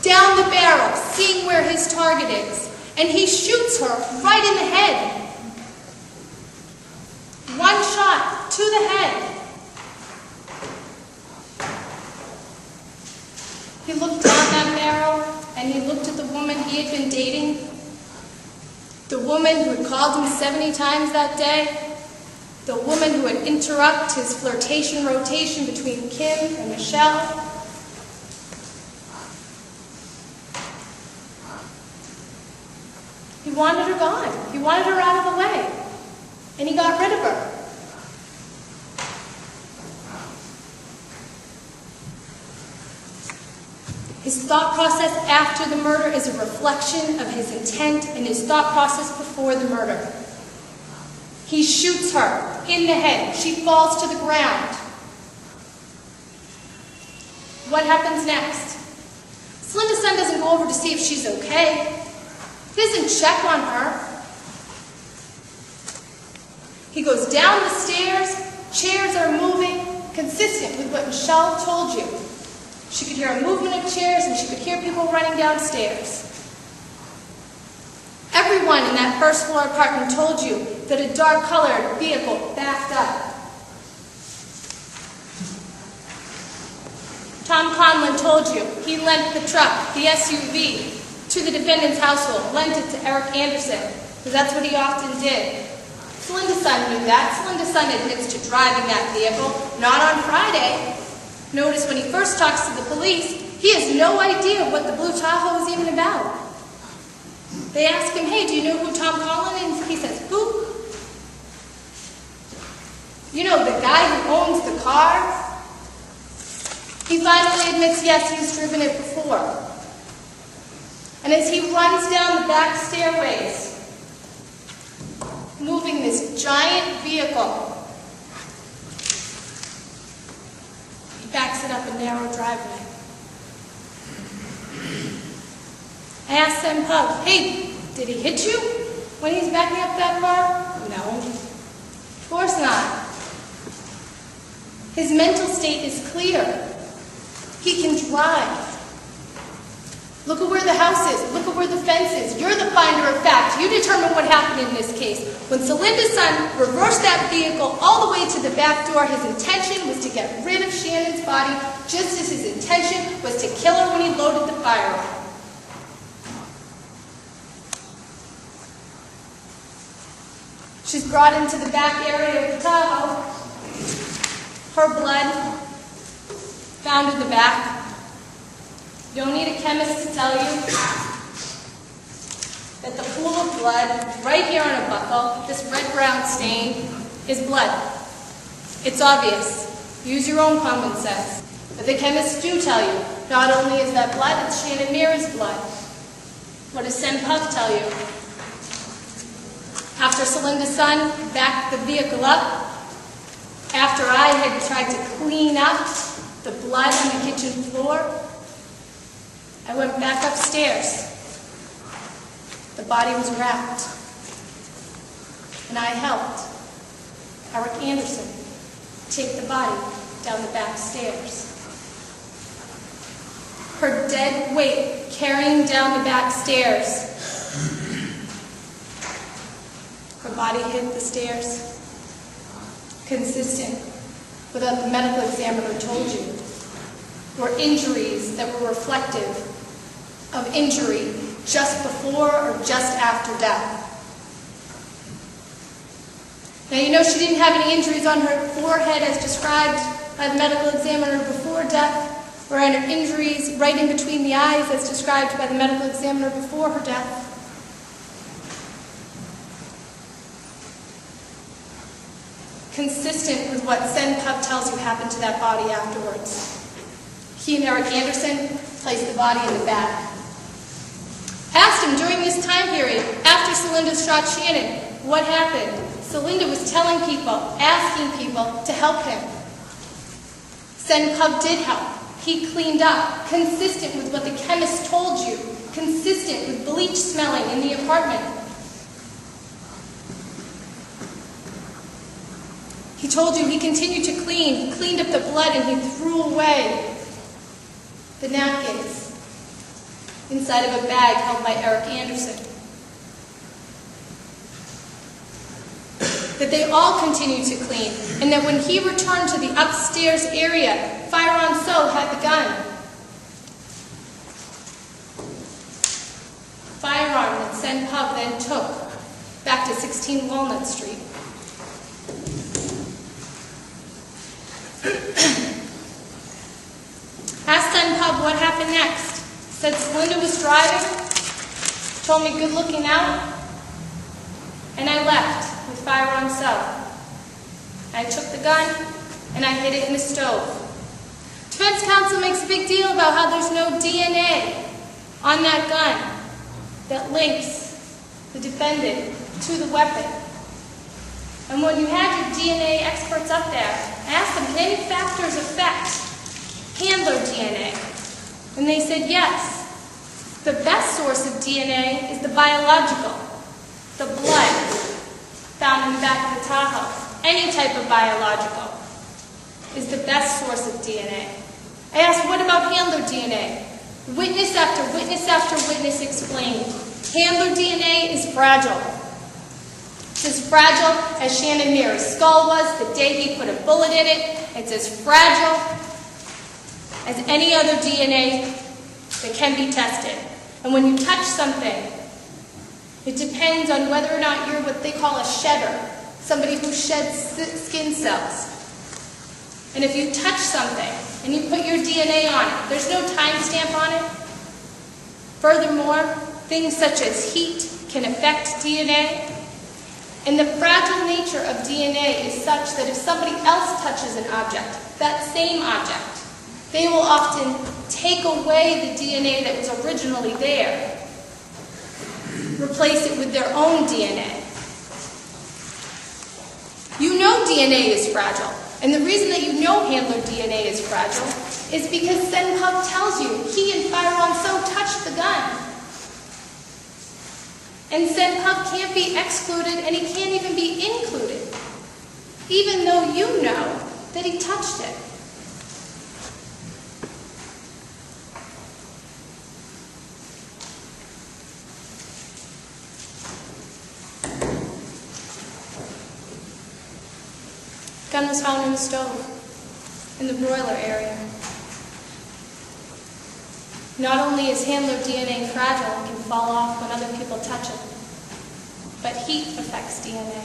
down the barrel, seeing where his target is, and he shoots her right in the head. 1 shot to the head. He looked down that barrel, and he looked at the woman he had been dating, the woman who had called him 70 times that day, the woman who would interrupt his flirtation rotation between Kim and Michelle. He wanted her gone. He wanted her out of the way. And he got rid of her. His thought process after the murder is a reflection of his intent and his thought process before the murder. He shoots her in the head. She falls to the ground. What happens next? Silinda Sun doesn't go over to see if she's okay. He doesn't check on her. He goes down the stairs. Chairs are moving, consistent with what Michelle told you. She could hear a movement of chairs, and she could hear people running downstairs. Everyone in that first floor apartment told you that a dark-colored vehicle backed up. Tom Conlon told you he lent the truck, the SUV, to the defendant's household, lent it to Eric Anderson, because that's what he often did. Silinda Sun knew that. Silinda Sun admits to driving that vehicle, not on Friday. Notice when he first talks to the police, he has no idea what the blue Tahoe is even about. They ask him, hey, do you know who Tom Conlon is? He says, who? You know, the guy who owns the car? He finally admits, yes, he's driven it before. And as he runs down the back stairways, moving this giant vehicle, he backs it up a narrow driveway. I asked Sen Pub, hey, did he hit you when he's backing up that car? No, of course not. His mental state is clear. He can drive. Look at where the house is. Look at where the fence is. You're the finder of fact. You determine what happened in this case. When Silinda Sun reversed that vehicle all the way to the back door, his intention was to get rid of Shannon's body, just as his intention was to kill her when he loaded the firearm. She's brought into the back area of the Tahoe. Her blood found in the back. You don't need a chemist to tell you that the pool of blood right here on a buckle, this red-brown stain, is blood. It's obvious. Use your own common sense. But the chemists do tell you, not only is that blood, it's Shannon Meara's blood. What does Sen Puff tell you? After Silinda Sun backed the vehicle up, after I had tried to clean up the blood on the kitchen floor, I went back upstairs. The body was wrapped. And I helped Eric Anderson take the body down the back stairs. Her dead weight carrying down the back stairs. Her body hit the stairs, consistent with what the medical examiner told you, were injuries that were reflective of injury just before or just after death. Now, you know she didn't have any injuries on her forehead as described by the medical examiner before death, or any injuries right in between the eyes as described by the medical examiner before her death. Consistent with what Sen Pup tells you happened to that body afterwards. He and Eric Anderson placed the body in the back. Asked him during this time period, after Silinda shot Shannon, what happened? Silinda was telling people, asking people to help him. Sen Pup did help. He cleaned up, consistent with what the chemist told you, consistent with bleach smelling in the apartment. He told you he continued to clean. He cleaned up the blood and he threw away the napkins inside of a bag held by Eric Anderson. That they all continued to clean, and that when he returned to the upstairs area, Firearm So had the gun. Firearm that Sen Pup then took back to 16 Walnut Street. Asked Sen Pup what happened next. Said Silinda was driving, told me good looking out, and I left with Firearm So. I took the gun and I hid it in the stove. Defense counsel makes a big deal about how there's no DNA on that gun that links the defendant to the weapon. And when you had your DNA experts up there, I asked them, can any factors affect handler DNA? And they said yes. The best source of DNA is the biological, the blood found in the back of the Tahoe. Any type of biological is the best source of DNA. I asked, what about handler DNA? Witness after witness after witness explained. Handler DNA is fragile. It's as fragile as Shannon Meara's skull was the day he put a bullet in it. It's as fragile as any other DNA that can be tested. And when you touch something, it depends on whether or not you're what they call a shedder, somebody who sheds skin cells. And if you touch something and you put your DNA on it, there's no time stamp on it. Furthermore, things such as heat can affect DNA. And the fragile nature of DNA is such that if somebody else touches an object, that same object, they will often take away the DNA that was originally there replace it with their own DNA. You know DNA is fragile, and the reason that you know handler DNA is fragile is because Senpub tells you he and Firearm So touched the gun. And Senpub can't be excluded, and he can't even be included, even though you know that he touched it. Gun was found in the stove, in the broiler area. Not only is handler DNA fragile and can fall off when other people touch it, but heat affects DNA.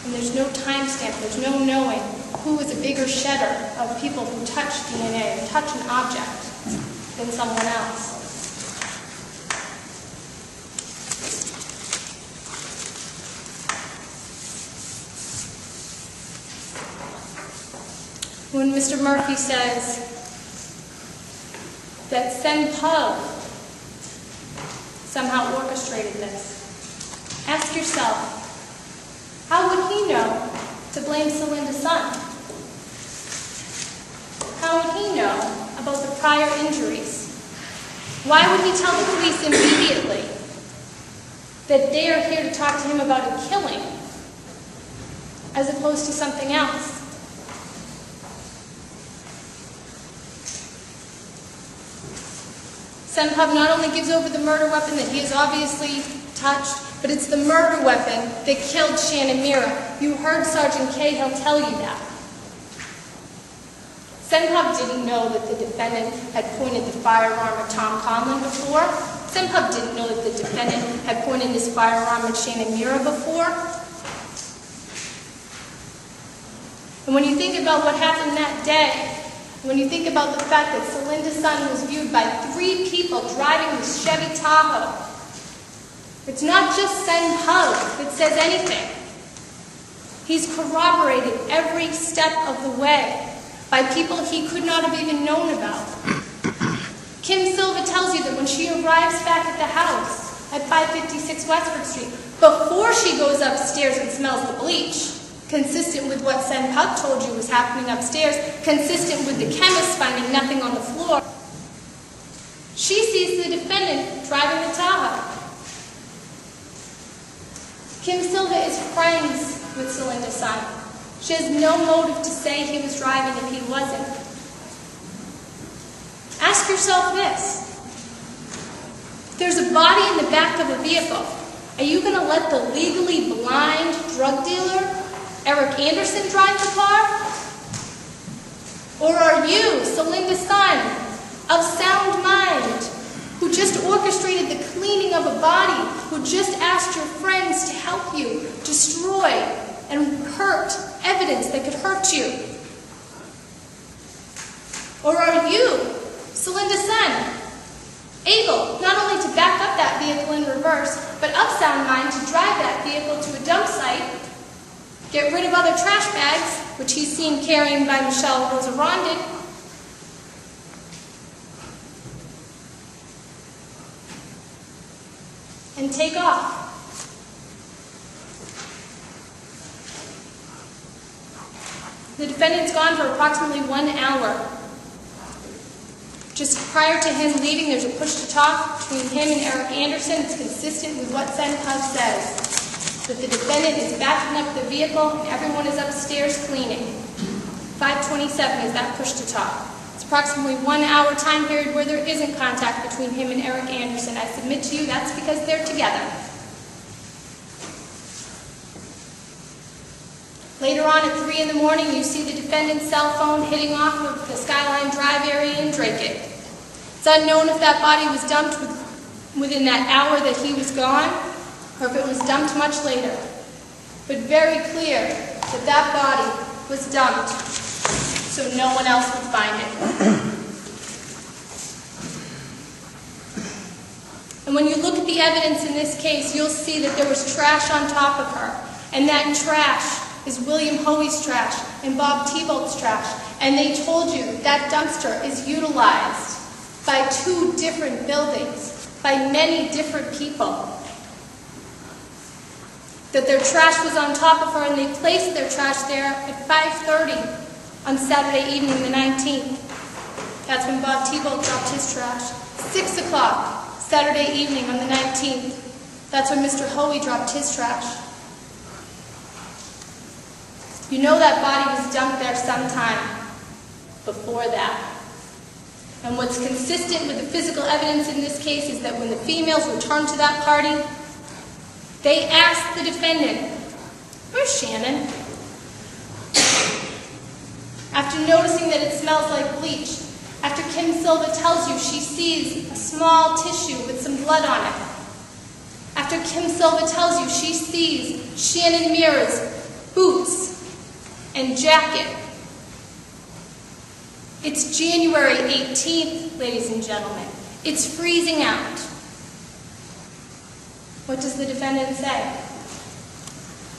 And there's no timestamp, there's no knowing who is a bigger shedder of people who touch DNA, touch an object, than someone else. When Mr. Murphy says that Senpub somehow orchestrated this, ask yourself, how would he know to blame Silinda Sun? How would he know about the prior injuries? Why would he tell the police immediately that they are here to talk to him about a killing as opposed to something else? Senpub not only gives over the murder weapon that he has obviously touched, but it's the murder weapon that killed Shannon Meara. You heard Sergeant Cahill tell you that. Senpub didn't know that the defendant had pointed the firearm at Tom Conlon before. Senpub didn't know that the defendant had pointed his firearm at Shannon Meara before. And when you think about what happened that day, when you think about the fact that Silinda Sun was viewed by 3 people driving this Chevy Tahoe, it's not just Senpub that says anything. He's corroborated every step of the way by people he could not have even known about. Kim Silva tells you that when she arrives back at the house at 556 Westford Street, before she goes upstairs and smells the bleach, consistent with what Senpub told you was happening upstairs, consistent with the chemist finding nothing on the floor, she sees the defendant driving the Tahoe. Kim Silva is friends with Silinda Sun. She has no motive to say he was driving if he wasn't. Ask yourself this. If there's a body in the back of a vehicle, are you going to let the legally blind drug dealer Eric Anderson drive the car? Or are you, Silinda Sun, of sound mind, who just orchestrated the cleaning of a body, who just asked your friends to help you destroy and hurt evidence that could hurt you? Or are you, Silinda Sun, able not only to back up that vehicle in reverse, but of sound mind to drive that vehicle to a dump site, get rid of other trash bags, which he's seen carrying by Michelle Rosa Rondon, and take off? The defendant's gone for approximately 1 hour. Just prior to him leaving, there's a push-to-talk between him and Eric Anderson. It's consistent with what Senpub says, that the defendant is backing up the vehicle and everyone is upstairs cleaning. 5:27 is that push-to-talk. It's approximately 1 hour time period where there isn't contact between him and Eric Anderson. I submit to you that's because they're together. Later on at 3 in the morning, you see the defendant's cell phone hitting off of the Skyline Drive area in Drake. It's unknown if that body was dumped within that hour that he was gone, or if it was dumped much later. But very clear that that body was dumped so no one else would find it. And when you look at the evidence in this case, you'll see that there was trash on top of her, and that trash is William Hoey's trash and Bob T-Bolt's trash. And they told you that dumpster is utilized by 2 different buildings, by many different people. That their trash was on top of her, and they placed their trash there at 5:30 on Saturday evening, the 19th. That's when Bob Thibault dropped his trash. 6 o'clock, Saturday evening on the 19th. That's when Mr. Hoey dropped his trash. You know that body was dumped there sometime before that. And what's consistent with the physical evidence in this case is that when the females returned to that party, they asked the defendant, "Where's Shannon?" After noticing that it smells like bleach, after Kim Silva tells you she sees a small tissue with some blood on it, after Kim Silva tells you she sees Shannon Meara's boots and jacket. It's January 18th, ladies and gentlemen. It's freezing out. What does the defendant say?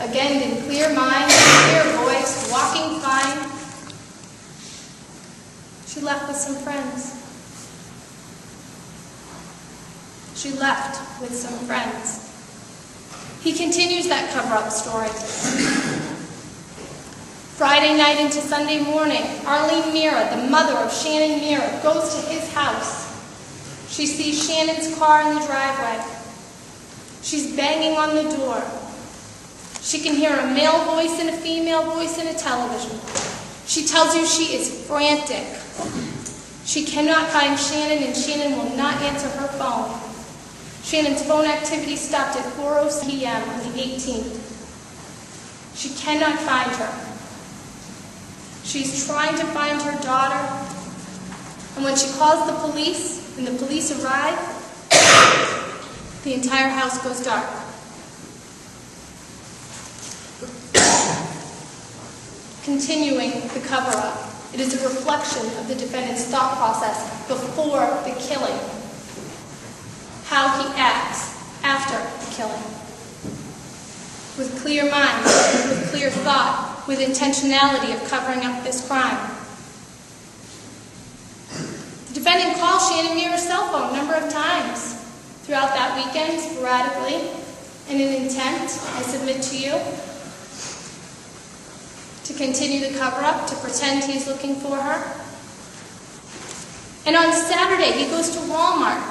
Again, in clear mind, clear voice, walking fine. She left with some friends. She left with some friends. He continues that cover-up story. Friday night into Sunday morning, Arlene Meara, the mother of Shannon Meara, goes to his house. She sees Shannon's car in the driveway. She's banging on the door. She can hear a male voice and a female voice in a television. She tells you she is frantic. She cannot find Shannon, and Shannon will not answer her phone. Shannon's phone activity stopped at 4:06 p.m. on the 18th. She cannot find her. She's trying to find her daughter, and when she calls the police, and the police arrive, the entire house goes dark. Continuing the cover-up, it is a reflection of the defendant's thought process before the killing, how he acts after the killing. With clear mind, with clear thought, with intentionality of covering up this crime. The defendant called Shannon Meara's cell phone a number of times throughout that weekend, sporadically, in an intent, I submit to you, to continue the cover-up, to pretend he's looking for her. And on Saturday, he goes to Walmart.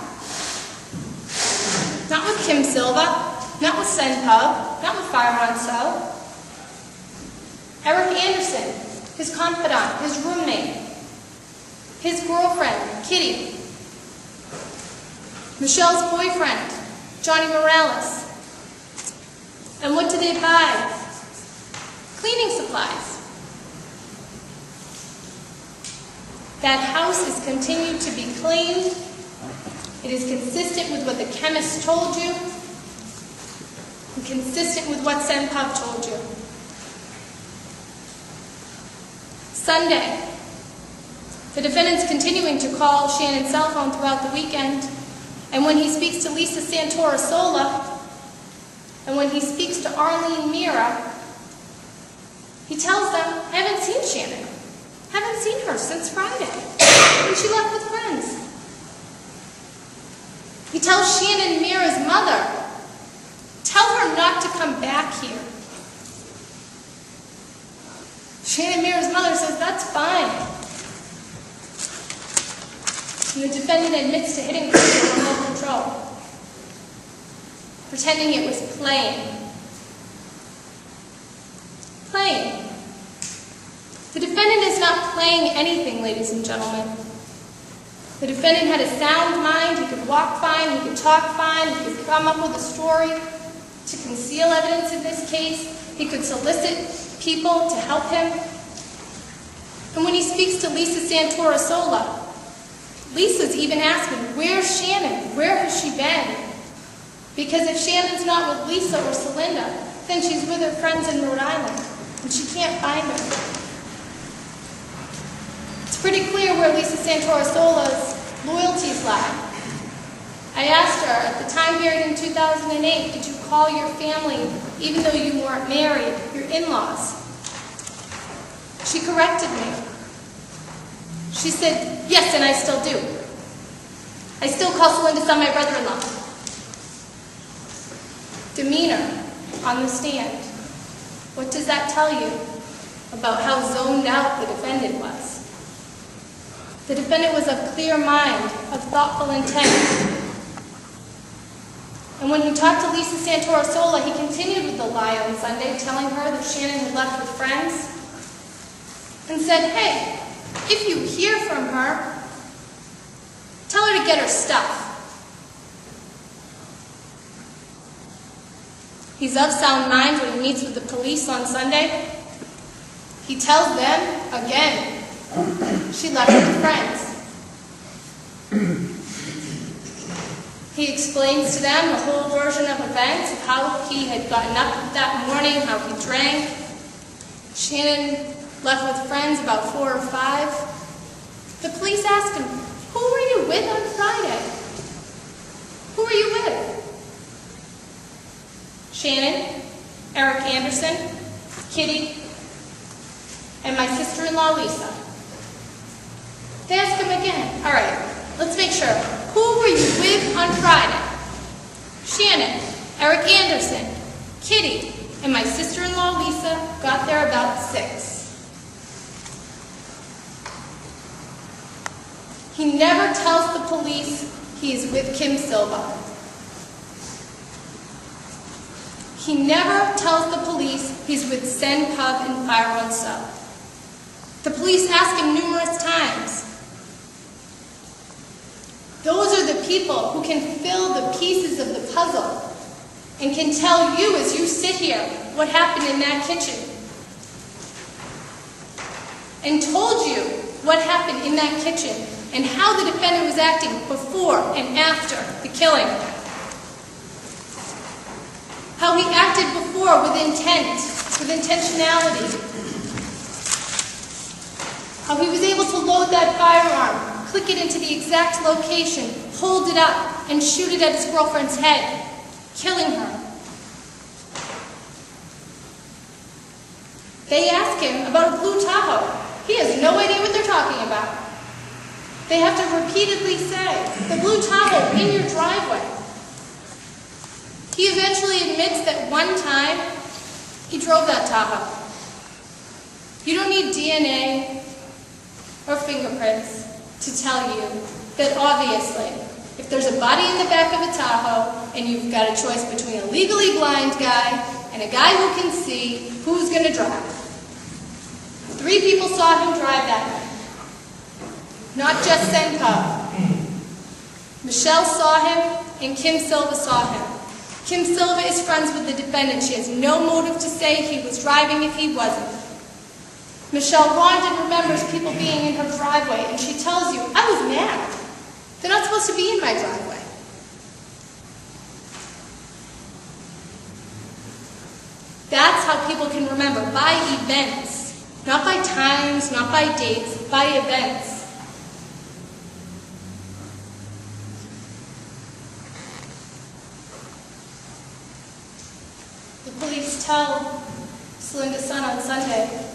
Not with Kim Silva, not with Senpub, not with Fireman So. Eric Anderson, his confidant, his roommate, his girlfriend, Kitty, Michelle's boyfriend, Johnny Morales. And what do they buy? Cleaning supplies. That house is continued to be cleaned. It is consistent with what the chemist told you, and consistent with what Senpub told you. Sunday, the defendant's continuing to call Shannon's cell phone throughout the weekend, and when he speaks to Lisa Santora-Sola, and when he speaks to Arlene Meara, he tells them, "I haven't seen Shannon. Haven't seen her since Friday. And she left with friends." He tells Shannon Meara's mother, "Tell her not to come back here." Shannon Meara's mother says, "That's fine." And the defendant admits to hitting her with remote control, pretending it was playing. Playing. The defendant is not playing anything, ladies and gentlemen. The defendant had a sound mind. He could walk fine. He could talk fine. He could come up with a story to conceal evidence in this case. He could solicit people to help him. And when he speaks to Lisa Santora-Sola, Lisa's even asking, "Where's Shannon? Where has she been?" Because if Shannon's not with Lisa or Silinda, then she's with her friends in Rhode Island, and she can't find her. It's pretty clear where Lisa Santora-Sola's loyalties lie. I asked her at the time period in 2008, "Did you call your family, even though you weren't married, your in-laws?" She corrected me. She said, "Yes, and I still do." I still call Silinda Sun my brother-in-law. Demeanor on the stand. What does that tell you about how zoned out the defendant was? The defendant was of clear mind, of thoughtful intent. And when he talked to Lisa Santoro-Sola, he continued with the lie on Sunday, telling her that Shannon had left with friends, and said, hey, if you hear from her, tell her to get her stuff. He's of sound mind when he meets with the police on Sunday. He tells them, again, she left with friends. He explains to them the whole version of events, of how he had gotten up that morning, how he drank. Shannon left with friends about 4 or 5. The police asked him, who were you with on Friday? Who were you with? Shannon, Eric Anderson, Kitty, and my sister-in-law, Lisa. They ask him again, all right, let's make sure. Who were you with on Friday? Shannon, Eric Anderson, Kitty, and my sister-in-law, Lisa, got there about 6. He never tells the police he is with Kim Silva. He never tells the police he's with Sen Pub and Fire on Sub. The police ask him numerous times. Those are the people who can fill the pieces of the puzzle and can tell you as you sit here what happened in that kitchen. And told you what happened in that kitchen and how the defendant was acting before and after the killing. How he acted before with intent, with intentionality. How he was able to load that firearm, click it into the exact location, hold it up, and shoot it at his girlfriend's head, killing her. They ask him about a blue Tahoe. He has no idea what they're talking about. They have to repeatedly say, the blue Tahoe in your driveway. He eventually admits that one time he drove that Tahoe. You don't need DNA or fingerprints to tell you that obviously, if there's a body in the back of a Tahoe and you've got a choice between a legally blind guy and a guy who can see, who's going to drive? 3 people saw him drive that night. Not just Sen Pub. Michelle saw him and Kim Silva saw him. Kim Silva is friends with the defendant. She has no motive to say he was driving if he wasn't. Michelle Rondon remembers people being in her driveway, and she tells you, I was mad. They're not supposed to be in my driveway. That's how people can remember, by events. Not by times, not by dates, by events. The police tell Silinda Sun on Sunday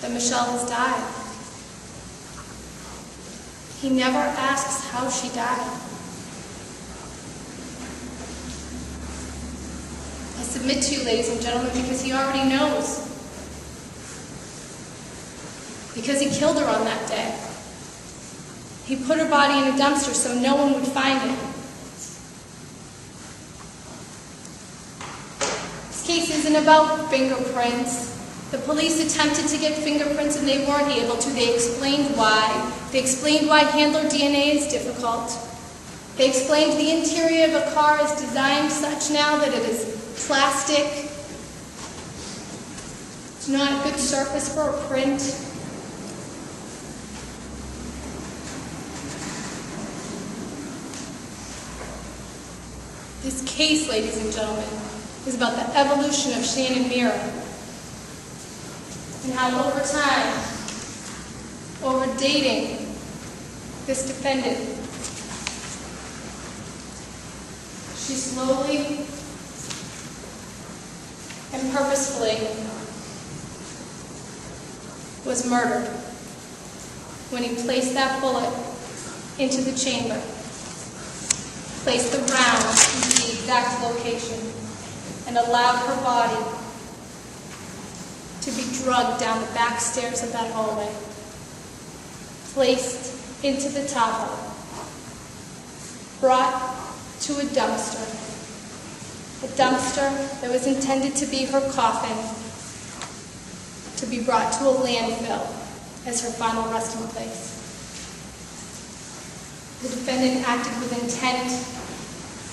that Michelle has died. He never asks how she died. I submit to you, ladies and gentlemen, because he already knows. Because he killed her on that day. He put her body in a dumpster so no one would find it. This case isn't about fingerprints. The police attempted to get fingerprints and they weren't able to. They explained why. They explained why handler DNA is difficult. They explained the interior of a car is designed such now that it is plastic. It's not a good surface for a print. This case, ladies and gentlemen, is about the evolution of Shannon Meara. And how over time, over dating this defendant, she slowly and purposefully was murdered when he placed that bullet into the chamber placed the round into the exact location, and allowed her body to be drugged down the back stairs of that hallway, placed into the Tahoe, brought to a dumpster that was intended to be her coffin, to be brought to a landfill as her final resting place. The defendant acted with intent.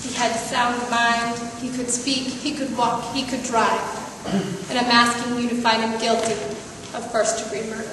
He had a sound mind. He could speak, he could walk, he could drive. And I'm asking you to find him guilty of first-degree murder.